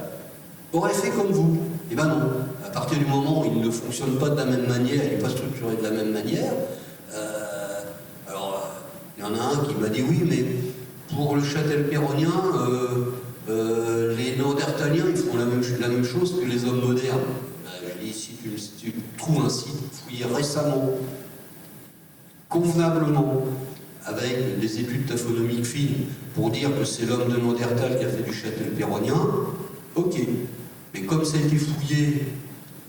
aurait fait comme vous. Eh bien non. À partir du moment où il ne fonctionne pas de la même manière, il n'est pas structuré de la même manière, alors Il y en a un qui m'a dit oui, mais pour le châtel-péronnien, les Néandertaliens ils font la même chose que les hommes modernes. Je dis, si tu trouves un site fouillé récemment, convenablement, avec des études taphonomiques fines, pour dire que c'est l'homme de Néandertal qui a fait du châtel-péronnien, ok. Mais comme ça a été fouillé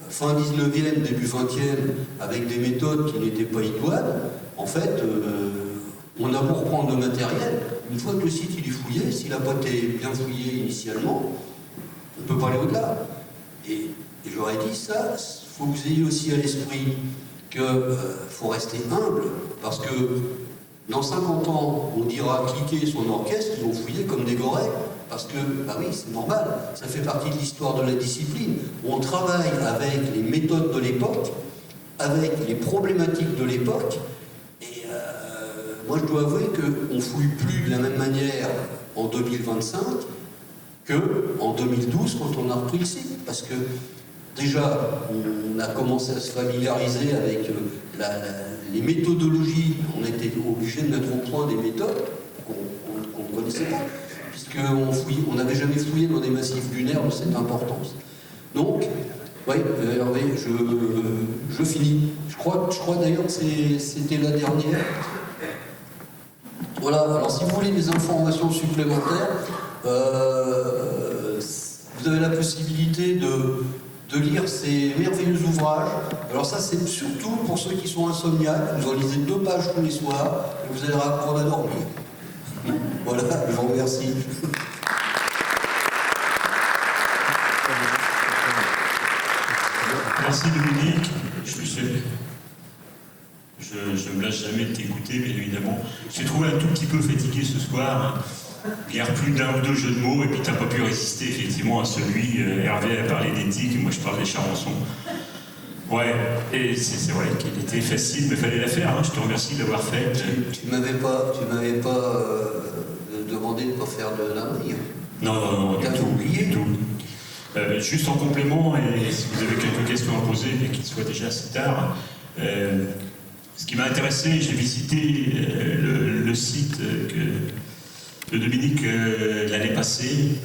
fin 19e, début 20e, avec des méthodes qui n'étaient pas idoines, en fait, on a beau reprendre le matériel, une fois que le site il est fouillé, s'il n'a pas été bien fouillé initialement, on ne peut pas aller au-delà. Et j'aurais dit ça, il faut que vous ayez aussi à l'esprit qu'il faut rester humble, parce que dans 50 ans, on dira cliquer son orchestre, ils ont fouillé comme des gorées, parce que, bah oui, c'est normal, ça fait partie de l'histoire de la discipline. On travaille avec les méthodes de l'époque, avec les problématiques de l'époque, et moi je dois avouer qu'on ne fouille plus de la même manière en 2025 qu'en 2012 quand on a repris le site, parce que déjà, on a commencé à se familiariser avec les méthodologies, on était obligé de mettre au point des méthodes qu'on ne connaissait pas, puisqu'on n'avait jamais fouillé dans des massifs lunaires de cette importance. Donc, oui, Hervé, je finis. Je crois d'ailleurs que c'était la dernière. Voilà, alors si vous voulez des informations supplémentaires, vous avez la possibilité de lire ces merveilleux ouvrages. Alors ça, c'est surtout pour ceux qui sont insomniaques. Vous en lisez 2 pages tous les soirs et vous allez apprendre à dormir. Voilà, je vous remercie. Merci Dominique. Je ne me lâche jamais de t'écouter, bien évidemment. J'ai trouvé un tout petit peu fatigué ce soir. Il y a plus d'un ou 2 jeux de mots, et puis tu n'as pas pu résister effectivement à celui. Hervé a parlé d'éthique, et moi je parle des charançons. Ouais, et c'est vrai qu'elle était facile, mais il fallait la faire. Hein. Je te remercie de l'avoir faite. Tu m'avais pas demandé de ne pas faire de la maille. Non, du tout. Juste en complément, et si vous avez quelques questions à poser, mais qu'il soit déjà assez tard, ce qui m'a intéressé, j'ai visité le site de Dominique l'année passée,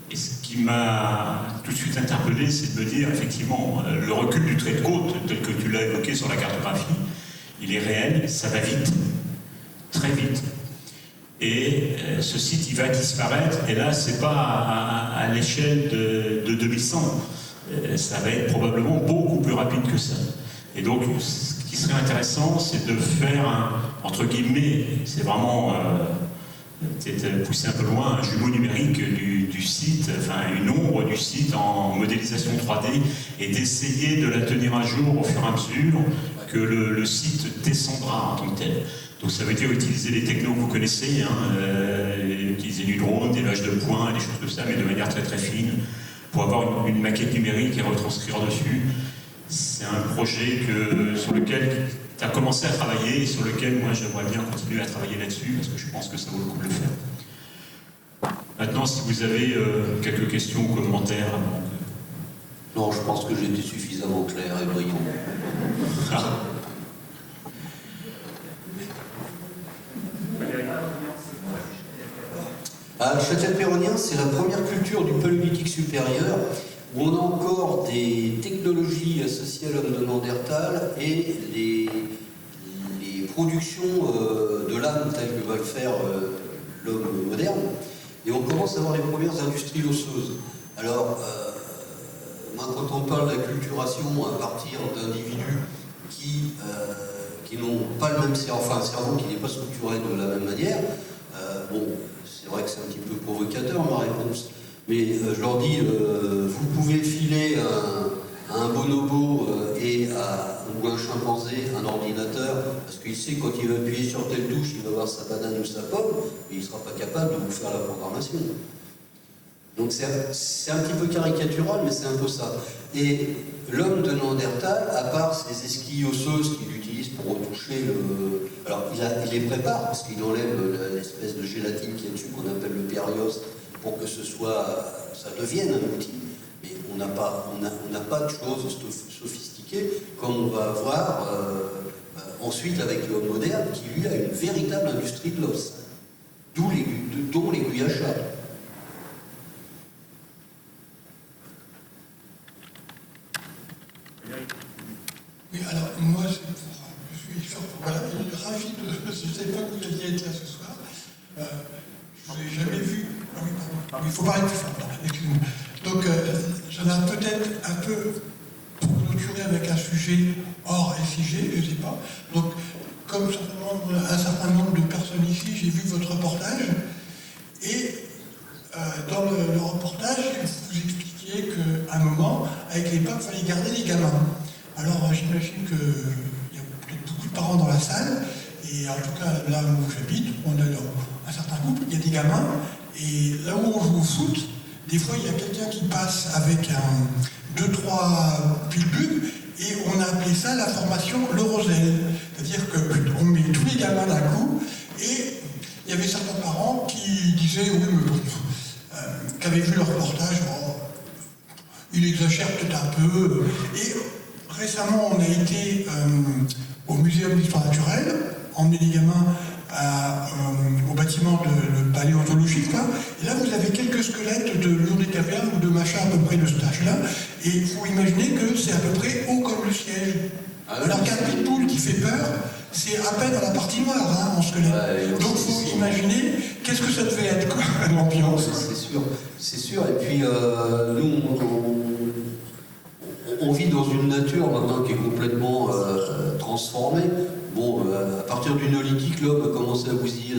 et ce qui m'a tout de suite interpellé, c'est de me dire, effectivement, le recul du trait de côte, tel que tu l'as évoqué sur la cartographie, il est réel, ça va vite, très vite. Et ce site, il va disparaître, et là, c'est pas à l'échelle de 2100, ça va être probablement beaucoup plus rapide que ça. Et donc, ce qui serait intéressant, c'est de faire, entre guillemets, c'est vraiment peut-être pousser un peu loin, un jumeau numérique du site, enfin une ombre du site en modélisation 3D, et d'essayer de la tenir à jour au fur et à mesure que le site descendra en tant que tel. Donc ça veut dire utiliser les technos que vous connaissez, utiliser du drone, des vaches de points, des choses comme ça, mais de manière très très fine, pour avoir une maquette numérique et retranscrire dessus. C'est un projet sur lequel tu as commencé à travailler et sur lequel moi j'aimerais bien continuer à travailler là-dessus parce que je pense que ça vaut le coup de le faire. Maintenant, si vous avez quelques questions ou commentaires. Non, je pense que j'ai été suffisamment clair et brillant. Le châtel-péronnien, c'est la première culture du paléolithique supérieur où on a encore des technologies associées à l'homme de Néandertal et les productions de l'âme telles que va le faire l'homme moderne. Et on commence à avoir les premières industries osseuses. Alors, quand on parle d'acculturation à partir d'individus qui n'ont pas le même cerveau, enfin un cerveau qui n'est pas structuré de la même manière, bon, c'est vrai que c'est un petit peu provocateur ma réponse, mais je leur dis, vous pouvez filer à un bonobo ou un chimpanzé un ordinateur, parce qu'il sait quand il va appuyer sur telle touche, il va voir sa banane ou sa pomme, mais il ne sera pas capable de vous faire la programmation. Donc c'est un petit peu caricatural, mais c'est un peu ça. Et l'homme de Néandertal, à part ces esquilles osseuses qu'il utilise pour retoucher le... Alors il les prépare, parce qu'il enlève l'espèce de gélatine qui est dessus, qu'on appelle le périos, pour que ça devienne un outil. Mais on n'a pas de choses sophistiquées comme on va avoir ensuite avec l'homme moderne, qui lui a une véritable industrie de l'os, dont l'aiguille à chat. Oui, alors moi, je suis voilà, ravi de. Je ne savais pas que vous alliez être là ce soir. Je ne vous ai jamais vu. Ah oui, pardon. Il faut parler plus fort, excusez-moi. Donc, j'en ai peut-être un peu pour clôturer avec un sujet hors FIG, je ne sais pas. Donc, comme un certain nombre de personnes ici, j'ai vu votre reportage. Et dans le reportage, vous expliquiez qu'à un moment, avec les papes, il fallait garder les gamins. Alors j'imagine qu'il y a peut-être beaucoup de parents dans la salle, et en tout cas là où j'habite, on a un certain couple, il y a des gamins, et là où on joue au foot, des fois il y a quelqu'un qui passe avec 2-3 pilbugs, et on a appelé ça la formation Le Rosel. C'est-à-dire qu'on met tous les gamins d'un coup, et il y avait certains parents qui disaient, oui, mais bon, qui avaient vu le reportage, oh, il exagère peut-être un peu, et récemment, on a été au Muséum d'Histoire Naturelle, emmener les gamins au bâtiment de paléontologie, quoi. Et là, vous avez quelques squelettes de lions des cavernes ou de machins à peu près de cet âge-là. Et il faut imaginer que c'est à peu près haut comme le siège. Alors qu'un pitbull qui fait peur, c'est à peine à la partie noire, hein, en squelette. Donc, il faut imaginer qu'est-ce que ça devait être, quoi, l'ambiance. C'est sûr. Et puis, nous, on vit dans une nature maintenant qui est complètement transformée. Bon, à partir du néolithique, l'homme a commencé à bousiller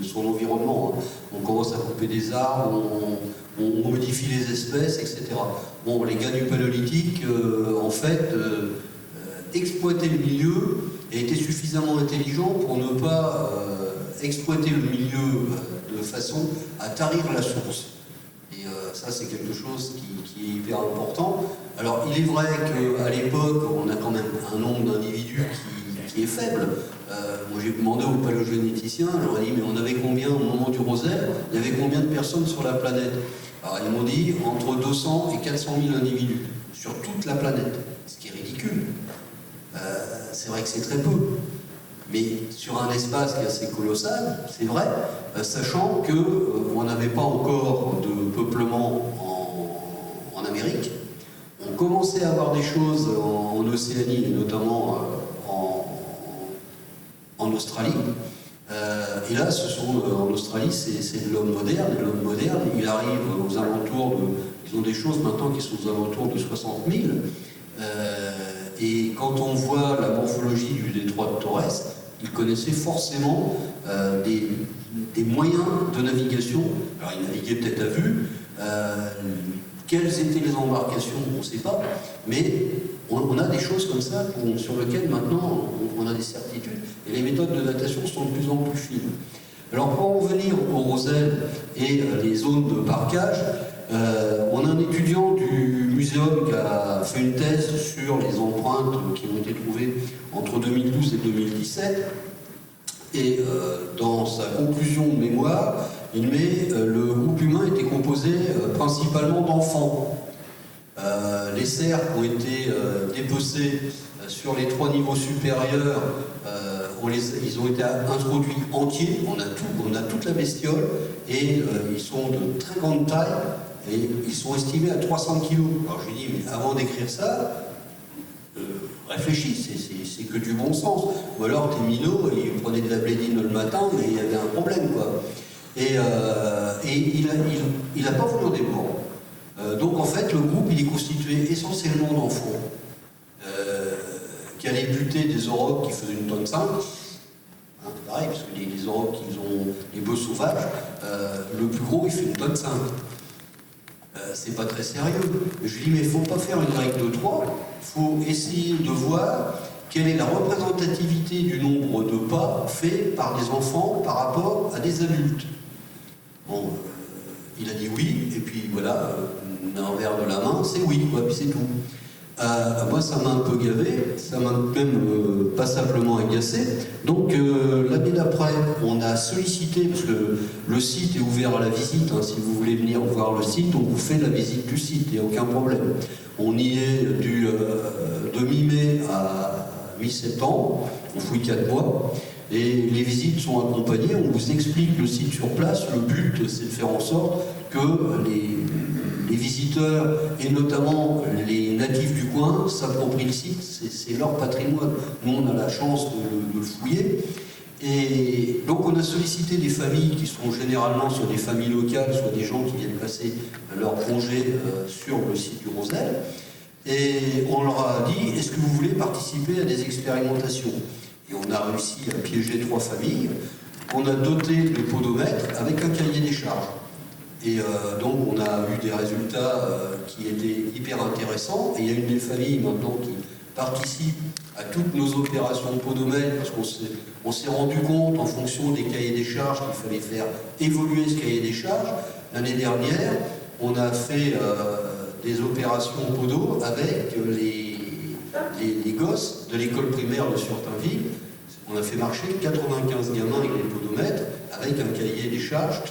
son environnement. Hein. On commence à couper des arbres, on modifie les espèces, etc. Bon, les gars du paléolithique, en fait, exploitaient le milieu et étaient suffisamment intelligents pour ne pas exploiter le milieu de façon à tarir la source. Et ça, c'est quelque chose qui est hyper important. Alors, il est vrai qu'à l'époque, on a quand même un nombre d'individus qui est faible. Moi, j'ai demandé aux paléogénéticiens, je leur ai dit, mais on avait combien au moment du Rosel? Il y avait combien de personnes sur la planète? Alors, ils m'ont dit entre 200 et 400 000 individus sur toute la planète, ce qui est ridicule. C'est vrai que c'est très peu. Mais sur un espace qui est assez colossal, c'est vrai, sachant qu'on n'avait pas encore de peuplement en Amérique. On commençait à avoir des choses en Océanie, et notamment en Australie. Et là, en Australie, c'est de l'homme moderne. Et l'homme moderne, il arrive aux alentours ils ont des choses maintenant qui sont aux alentours de 60 000. Et quand on voit la morphologie du détroit de Torres, ils connaissaient forcément des moyens de navigation. Alors, ils naviguaient peut-être à vue. Quelles étaient les embarcations, on ne sait pas. Mais on a des choses comme ça sur lesquelles maintenant on a des certitudes. Et les méthodes de datation sont de plus en plus fines. Alors, pour en venir au Rosel et les zones de parcage, on a un étudiant du muséum qui a fait une thèse sur les empreintes qui ont été trouvées entre 2012 et 2017. Et dans sa conclusion de mémoire, il met le groupe humain était composé principalement d'enfants. Les cerfs ont été dépecés sur les 3 niveaux supérieurs. Ils ont été introduits entiers. On a toute la bestiole et ils sont de très grande taille. Et ils sont estimés à 300 kg. Alors je lui dis, mais avant d'écrire ça, réfléchis, c'est que du bon sens. Ou alors tes minots, ils prenaient de la blédine le matin, mais il y avait un problème, quoi. Et il n'a pas voulu en démordre. Donc en fait, le groupe, il est constitué essentiellement d'enfants qui allaient buter des aurochs qui faisaient 1,5 tonne. Hein, pareil, parce que les aurochs, les bœufs sauvages, le plus gros, il fait 1,5 tonne. C'est pas très sérieux. Je lui dis, mais il ne faut pas faire une règle de 3, il faut essayer de voir quelle est la représentativité du nombre de pas faits par des enfants par rapport à des adultes. Bon, il a dit oui, et puis voilà, un verre de la main, c'est oui, quoi, puis c'est tout. Moi, ça m'a un peu gavé, ça m'a même passablement agacé. Donc, l'année d'après, on a sollicité, parce que le site est ouvert à la visite, hein, si vous voulez venir voir le site, on vous fait la visite du site, il n'y a aucun problème. On y est de mi-mai à depuis septembre, on fouille 4 mois, et les visites sont accompagnées, on vous explique le site sur place. Le but, c'est de faire en sorte que les visiteurs, et notamment les natifs du coin, s'approprient le site, c'est leur patrimoine. Nous, on a la chance de le fouiller. Et donc on a sollicité des familles qui sont généralement soit des familles locales, soit des gens qui viennent passer leur congé sur le site du Rosel. Et on leur a dit, est-ce que vous voulez participer à des expérimentations? Et on a réussi à piéger 3 familles. On a doté le podomètre avec un cahier des charges. Et donc on a eu des résultats qui étaient hyper intéressants. Et il y a une des familles maintenant qui participe à toutes nos opérations de podomètre, parce qu'on s'est rendu compte en fonction des cahiers des charges qu'il fallait faire évoluer ce cahier des charges. L'année dernière, on a fait des opérations podo avec les gosses de l'école primaire de Surtainville. On a fait marcher 95 gamins avec les podomètres, avec un cahier des charges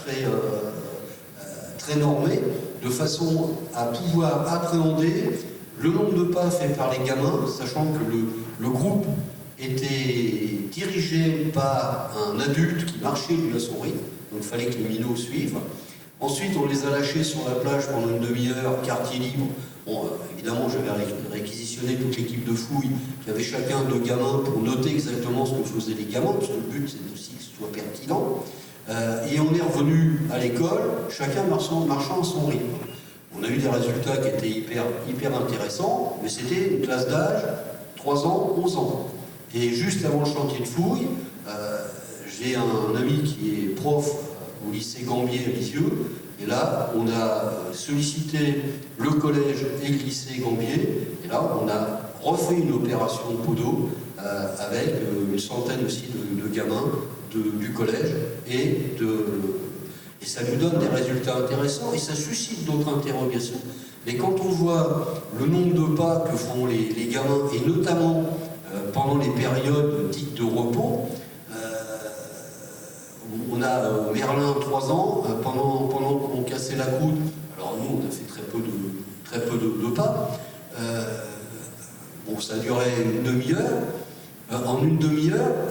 très normé, de façon à pouvoir appréhender le nombre de pas fait par les gamins, sachant que le groupe était dirigé par un adulte qui marchait lui à son rythme, donc il fallait que les minots suivent. Ensuite, on les a lâchés sur la plage pendant une demi-heure, quartier libre. Bon, évidemment, j'avais réquisitionné toute l'équipe de fouilles, qui avait chacun 2 gamins pour noter exactement ce que faisaient les gamins, parce que le but, c'est aussi que ce soit pertinent. Et on est revenu à l'école, chacun marchant à son rythme. On a eu des résultats qui étaient hyper intéressants, mais c'était une classe d'âge 3 ans, 11 ans. Et juste avant le chantier de fouille, j'ai un ami qui est prof au lycée Gambier à Lisieux, et là, on a sollicité le collège et le lycée Gambier, et là, on a refait une opération de podo avec une centaine aussi de gamins du collège, et ça nous donne des résultats intéressants, et ça suscite d'autres interrogations. Mais quand on voit le nombre de pas que font les gamins, et notamment pendant les périodes dites de repos, on a Merlin 3 ans, pendant qu'on cassait la croûte, alors nous on a fait très peu de pas, bon ça a duré une demi-heure, en une demi-heure,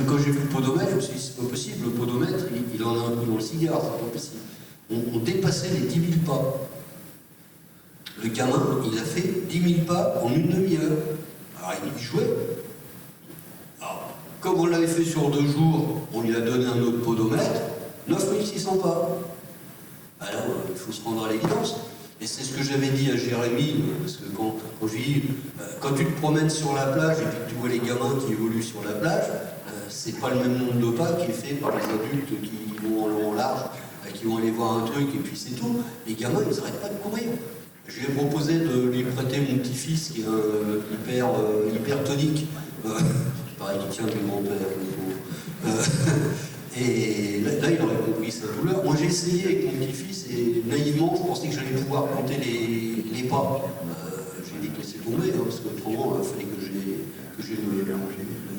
quand j'ai vu le podomètre, je me suis dit c'est pas possible, le podomètre il en a un coup dans le cigare, c'est pas possible. On dépassait les 10 000 pas. Le gamin, il a fait 10 000 pas en une demi-heure. Alors il jouait. Alors, comme on l'avait fait sur 2 jours, on lui a donné un autre podomètre, 9600 pas. Alors, il faut se rendre à l'évidence. Et c'est ce que j'avais dit à Jérémy, parce que quand tu te promènes sur la plage et puis que tu vois les gamins qui évoluent sur la plage, c'est pas le même nombre de pas qui est fait par les adultes qui vont en long en large, qui vont aller voir un truc et puis c'est tout. Les gamins, ils n'arrêtent pas de courir. Je lui ai proposé de lui prêter mon petit-fils qui est hyper tonique. Pareil, qui tient du grand-père. Et là, il aurait compris sa douleur. Moi, j'ai essayé avec mon petit-fils et naïvement, je pensais que j'allais pouvoir compter les pas. J'ai dit que laisser tomber, parce qu'autrement, il fallait que j'ai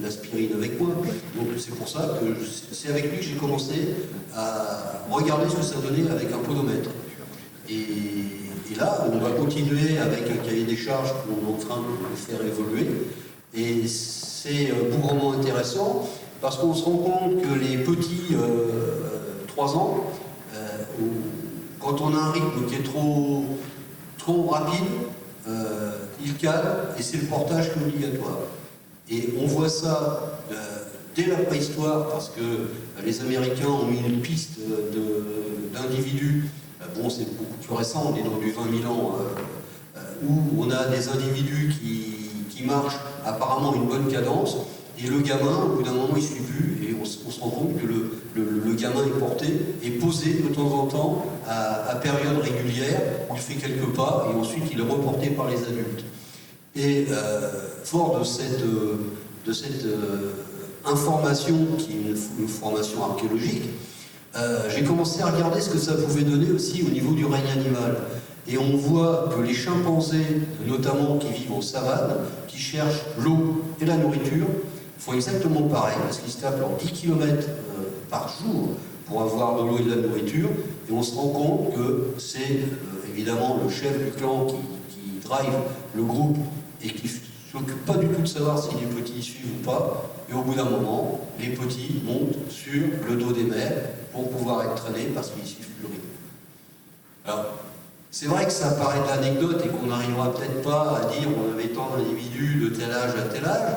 l'aspirine avec moi. Donc, c'est pour ça que c'est avec lui que j'ai commencé à regarder ce que ça donnait avec un podomètre. Et là, on va continuer avec un cahier des charges qu'on est en train de faire évoluer. Et c'est bougrement intéressant parce qu'on se rend compte que les petits 3 ans, quand on a un rythme qui est trop rapide, ils calent et c'est le portage qui est obligatoire. Et on voit ça dès la préhistoire parce que les Américains ont mis une piste d'individus. Bon, c'est beaucoup plus récent, on est dans du 20 000 ans, où on a des individus qui marchent apparemment à une bonne cadence, et le gamin, au bout d'un moment, il ne suit plus, et on se rend compte que le gamin est porté, est posé de temps en temps, à période régulière, il fait quelques pas, et ensuite il est reporté par les adultes. Et fort de cette information, qui est une formation archéologique, j'ai commencé à regarder ce que ça pouvait donner aussi au niveau du règne animal. Et on voit que les chimpanzés, notamment qui vivent en savane, qui cherchent l'eau et la nourriture, font exactement pareil, parce qu'ils se tapent leurs 10 km par jour pour avoir de l'eau et de la nourriture. Et on se rend compte que c'est évidemment le chef du clan qui drive le groupe et qui s'occupent pas du tout de savoir si les petits y suivent ou pas, et au bout d'un moment, les petits montent sur le dos des mères pour pouvoir être traînés parce qu'ils suivent plus le rythme. Alors, c'est vrai que ça paraît de l'anecdote et qu'on n'arrivera peut-être pas à dire on avait tant d'individus de tel âge à tel âge,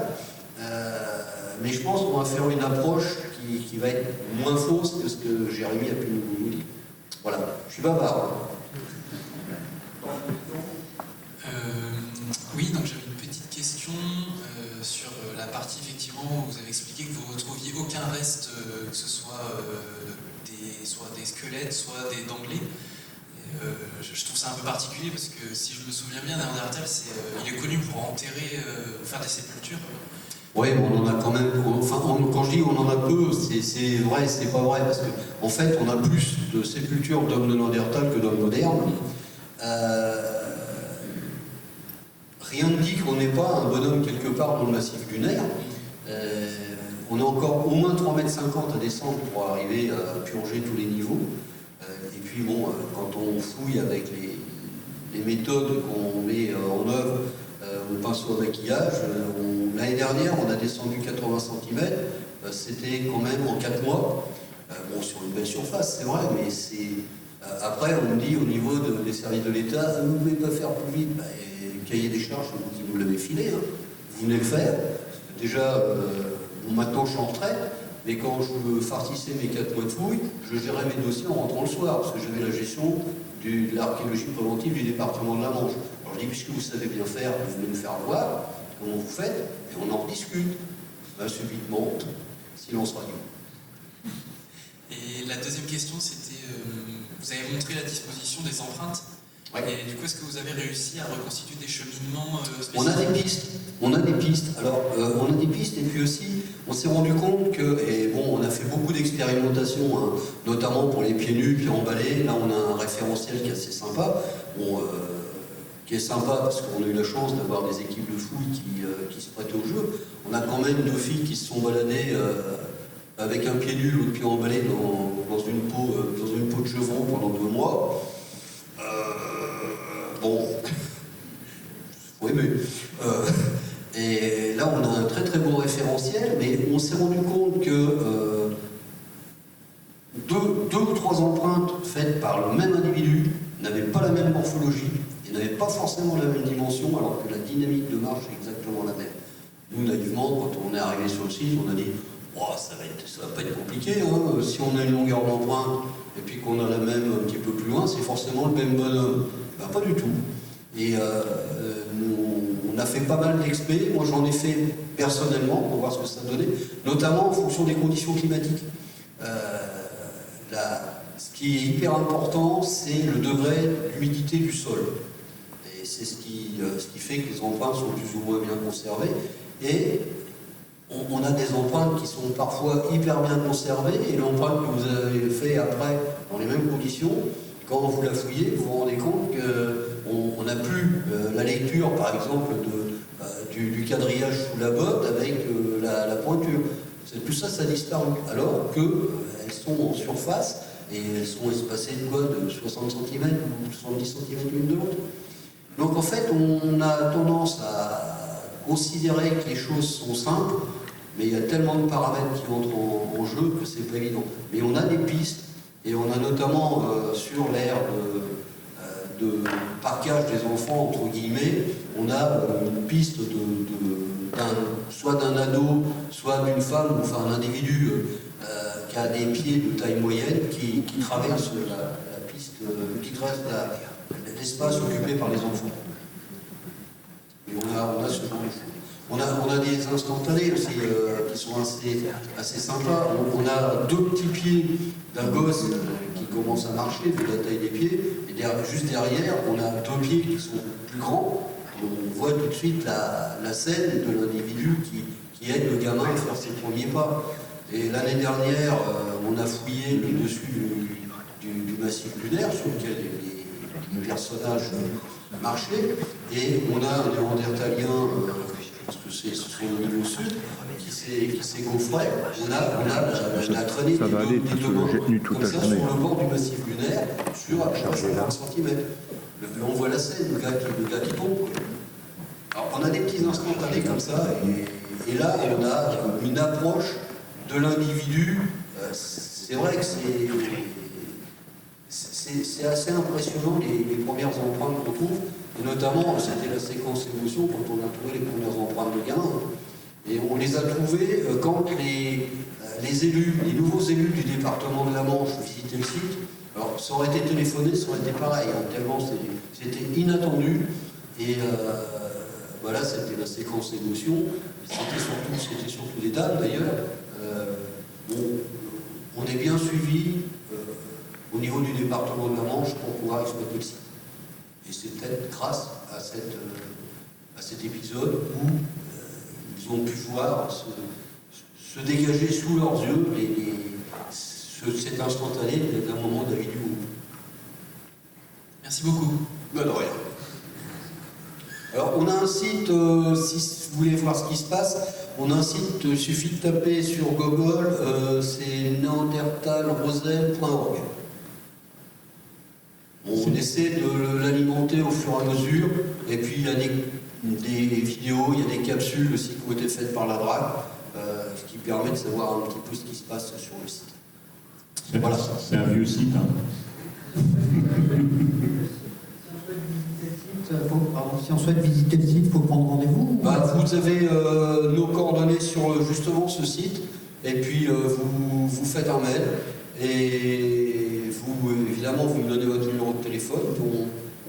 mais je pense qu'on va faire une approche qui va être moins fausse que ce que Jérémy a pu nous dire. Voilà, je suis bavard. Oui, donc j'avais une petite question sur la partie effectivement où vous avez expliqué que vous ne retrouviez aucun reste, que ce soit des squelettes, soit des dentelés. Je trouve ça un peu particulier parce que si je me souviens bien, Néandertal, il est connu pour enterrer, faire des sépultures. Oui, mais on en a quand même. Enfin, quand je dis on en a peu, c'est vrai, c'est pas vrai, parce qu'en fait, on a plus de sépultures d'hommes de Néandertal que d'hommes modernes. Rien ne dit qu'on n'est pas un bonhomme quelque part dans le massif lunaire. On a encore au moins 3,50 m à descendre pour arriver à purger tous les niveaux. Et puis bon, quand on fouille avec les méthodes qu'on met en œuvre, au pinceau à maquillage, l'année dernière on a descendu 80 cm, c'était quand même en 4 mois. Bon, sur une belle surface, c'est vrai, mais c'est... après, on me dit au niveau des services de l'État, vous ne pouvez pas faire plus vite. Bah, cahier des charges, vous nous l'avez filé, hein. Vous venez le faire. Déjà, bon, maintenant je suis en retraite, mais quand je farcissais mes 4 mois de fouille, je gérais mes dossiers en rentrant le soir, parce que j'avais la gestion de l'archéologie préventive du département de la Manche. Alors je dis, puisque vous savez bien faire, vous venez me faire voir, comment vous faites, et on en discute. Ben, subitement, silence radio. Et la deuxième question, c'était, vous avez montré la disposition des empreintes. Ouais. Et du coup, est-ce que vous avez réussi à reconstituer des cheminements spécifiques ? On a des pistes. Alors, on a des pistes, et puis aussi, on s'est rendu compte que, et bon, on a fait beaucoup d'expérimentations, hein, notamment pour les pieds nus, pieds emballés. Là, on a un référentiel qui est assez sympa, qui est sympa parce qu'on a eu la chance d'avoir des équipes de fouilles qui se prêtaient au jeu. On a quand même 2 filles qui se sont baladées avec un pied nu, l'autre pied emballé dans une peau de chevron pendant 2 mois. Bon, faut aimer. Et là, on a un très très beau référentiel, mais on s'est rendu compte que 2 ou 3 empreintes faites par le même individu n'avaient pas la même morphologie et n'avaient pas forcément la même dimension, alors que la dynamique de marche est exactement la même. Nous, naïvement, quand on est arrivé sur le site, on a dit oh, ça va pas être compliqué, hein. Si on a une longueur d'empreinte et puis qu'on a la même un petit peu plus loin, c'est forcément le même bonhomme. Ben, pas du tout. Et on a fait pas mal d'expé. Moi, j'en ai fait personnellement pour voir ce que ça donnait, notamment en fonction des conditions climatiques. Ce qui est hyper important, c'est le degré d'humidité du sol. Et c'est ce qui fait que les empreintes sont plus ou moins bien conservées. Et on a des empreintes qui sont parfois hyper bien conservées, et l'empreinte que vous avez fait après, dans les mêmes conditions, quand vous la fouillez, vous vous rendez compte qu'on n'a plus la lecture, par exemple, du quadrillage sous la botte avec la pointure. Tout ça, ça a disparu. Alors qu'elles sont en surface et elles sont espacées de quoi, de 60 cm ou 70 cm l'une de l'autre. Donc en fait, on a tendance à considérer que les choses sont simples, mais il y a tellement de paramètres qui entrent en jeu que c'est pas évident. Mais on a des pistes. Et on a notamment sur l'ère de parquage des enfants, entre guillemets, on a une piste soit d'un ado, soit d'une femme, enfin un individu qui a des pieds de taille moyenne, qui traverse la piste, qui traverse l'espace occupé par les enfants. Et on a ce genre de choses. On a des instantanés aussi qui sont assez sympas. On a 2 petits pieds d'un gosse qui commence à marcher, vu la taille des pieds, et juste derrière, on a 2 pieds qui sont plus grands. On voit tout de suite la scène de l'individu qui aide le gamin à faire ses premiers pas. Et l'année dernière, on a fouillé le dessus du massif lunaire sur lequel les personnages marchaient, et on a un néandertalien, parce que ce sont au niveau sud, qui s'est gaufré. On a traîné des deux mains comme ça sur le bord du massif lunaire, sur à peu près 50 cm. On voit la scène, le gars qui tombe. Alors, on a des petits instantanés comme ça, et là, on a une approche de l'individu. C'est vrai que c'est assez impressionnant les premières empreintes qu'on trouve, et notamment, c'était la séquence émotion quand on a trouvé les premières empreintes de gamins. Et on les a trouvées quand les élus, les nouveaux élus du département de la Manche visitaient le site. Alors, ça aurait été téléphoné, ça aurait été pareil, hein, tellement c'était inattendu. Et voilà, c'était la séquence émotion. C'était surtout des dames d'ailleurs. On est bien suivi au niveau du département de la Manche pour pouvoir exploiter le site. Et c'est peut-être grâce à cet épisode où ils ont pu voir se dégager sous leurs yeux cet instantané d'un moment de la vie du groupe. Merci beaucoup. Ben de rien. Alors, on a un site, si vous voulez voir ce qui se passe, on a un site, il suffit de taper sur Google, c'est neandertalroselle.org. On essaie de l'alimenter au fur et à mesure, et puis il y a des vidéos, il y a des capsules aussi qui ont été faites par la DRAC, ce qui permet de savoir un petit peu ce qui se passe sur le site. Voilà. C'est un vieux site. Hein. Si on souhaite visiter le site, il faut prendre rendez-vous. Vous avez nos coordonnées sur justement ce site, et puis vous faites un mail, et vous, évidemment, vous me donnez votre numéro de téléphone,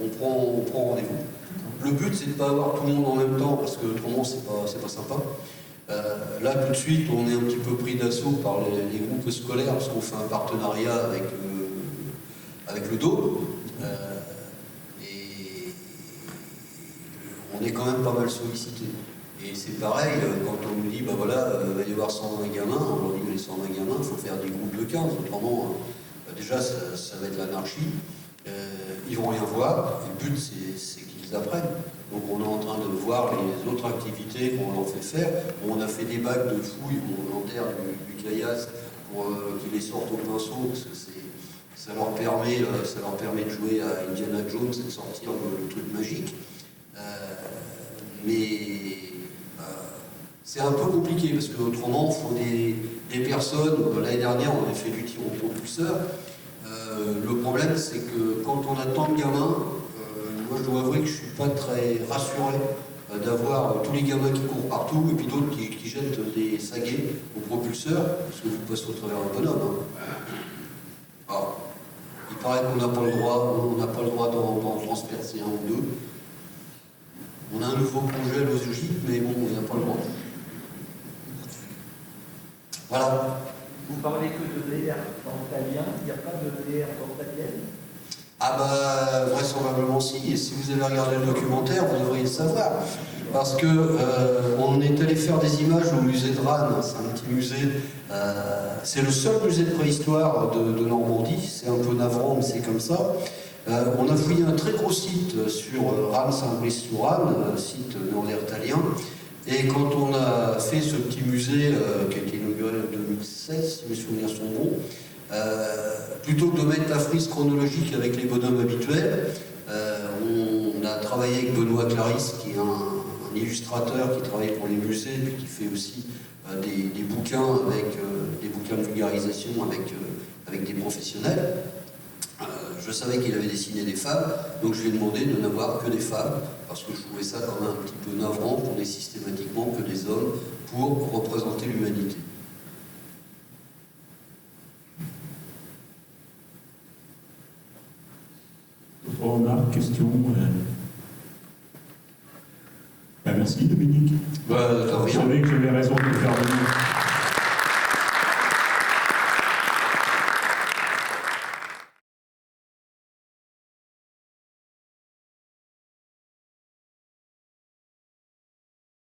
on prend rendez-vous. Le but, c'est de ne pas avoir tout le monde en même temps, parce que autrement, c'est pas sympa. Là, tout de suite, on est un petit peu pris d'assaut par les groupes scolaires, parce qu'on fait un partenariat avec le DO. Et on est quand même pas mal sollicité. Et c'est pareil, quand on nous dit, ben voilà, il va y avoir 120 gamins, on leur dit, mais les 120 gamins, il faut faire des groupes de 15, autrement, déjà, ça va être l'anarchie. Ils vont rien voir, le but, c'est qu'ils apprennent. Donc on est en train de voir les autres activités qu'on leur fait faire. On a fait des bacs de fouilles volontaires du caillasse pour qu'ils les sortent au pinceau, parce que ça leur permet de jouer à Indiana Jones et de sortir le truc magique. Mais c'est un peu compliqué, parce qu'autrement, il faut des personnes. L'année dernière, on avait fait du tir au propulseur. Le problème, c'est que quand on a tant de gamins, moi je dois avouer que je ne suis pas très rassuré d'avoir tous les gamins qui courent partout et puis d'autres qui jettent des saguets au propulseur, parce que vous passez au travers un bonhomme. Hein. Alors, il paraît qu'on n'a pas le droit d'en transpercer un ou deux. On a un nouveau projet à l'OSJ, mais bon, on n'a pas le droit. Voilà. Vous parlez que de DR portalien, il n'y a pas de DR portalienne? Ah bah vraisemblablement si, et si vous avez regardé le documentaire, vous devriez le savoir. Parce que on est allé faire des images au musée de Rannes, c'est un petit musée, c'est le seul musée de préhistoire de Normandie, c'est un peu navrant mais c'est comme ça. On a fouillé un très gros site sur Rannes-Saint-Brice-sur-Rannes, site néandertalien, et quand on a fait ce petit musée qui a été inauguré en 2016, si mes souvenirs sont bons, plutôt que de mettre la frise chronologique avec les bonhommes habituels, on a travaillé avec Benoît Clarisse, qui est un illustrateur qui travaille pour les musées, puis qui fait aussi des bouquins des bouquins de vulgarisation avec des professionnels. Je savais qu'il avait dessiné des femmes, donc je lui ai demandé de n'avoir que des femmes, parce que je trouvais ça quand même un petit peu navrant qu'on ait systématiquement que des hommes pour représenter l'humanité. D'autres remarques, questions Merci Dominique. Bah, Je savais que j'avais raison de le faire venir.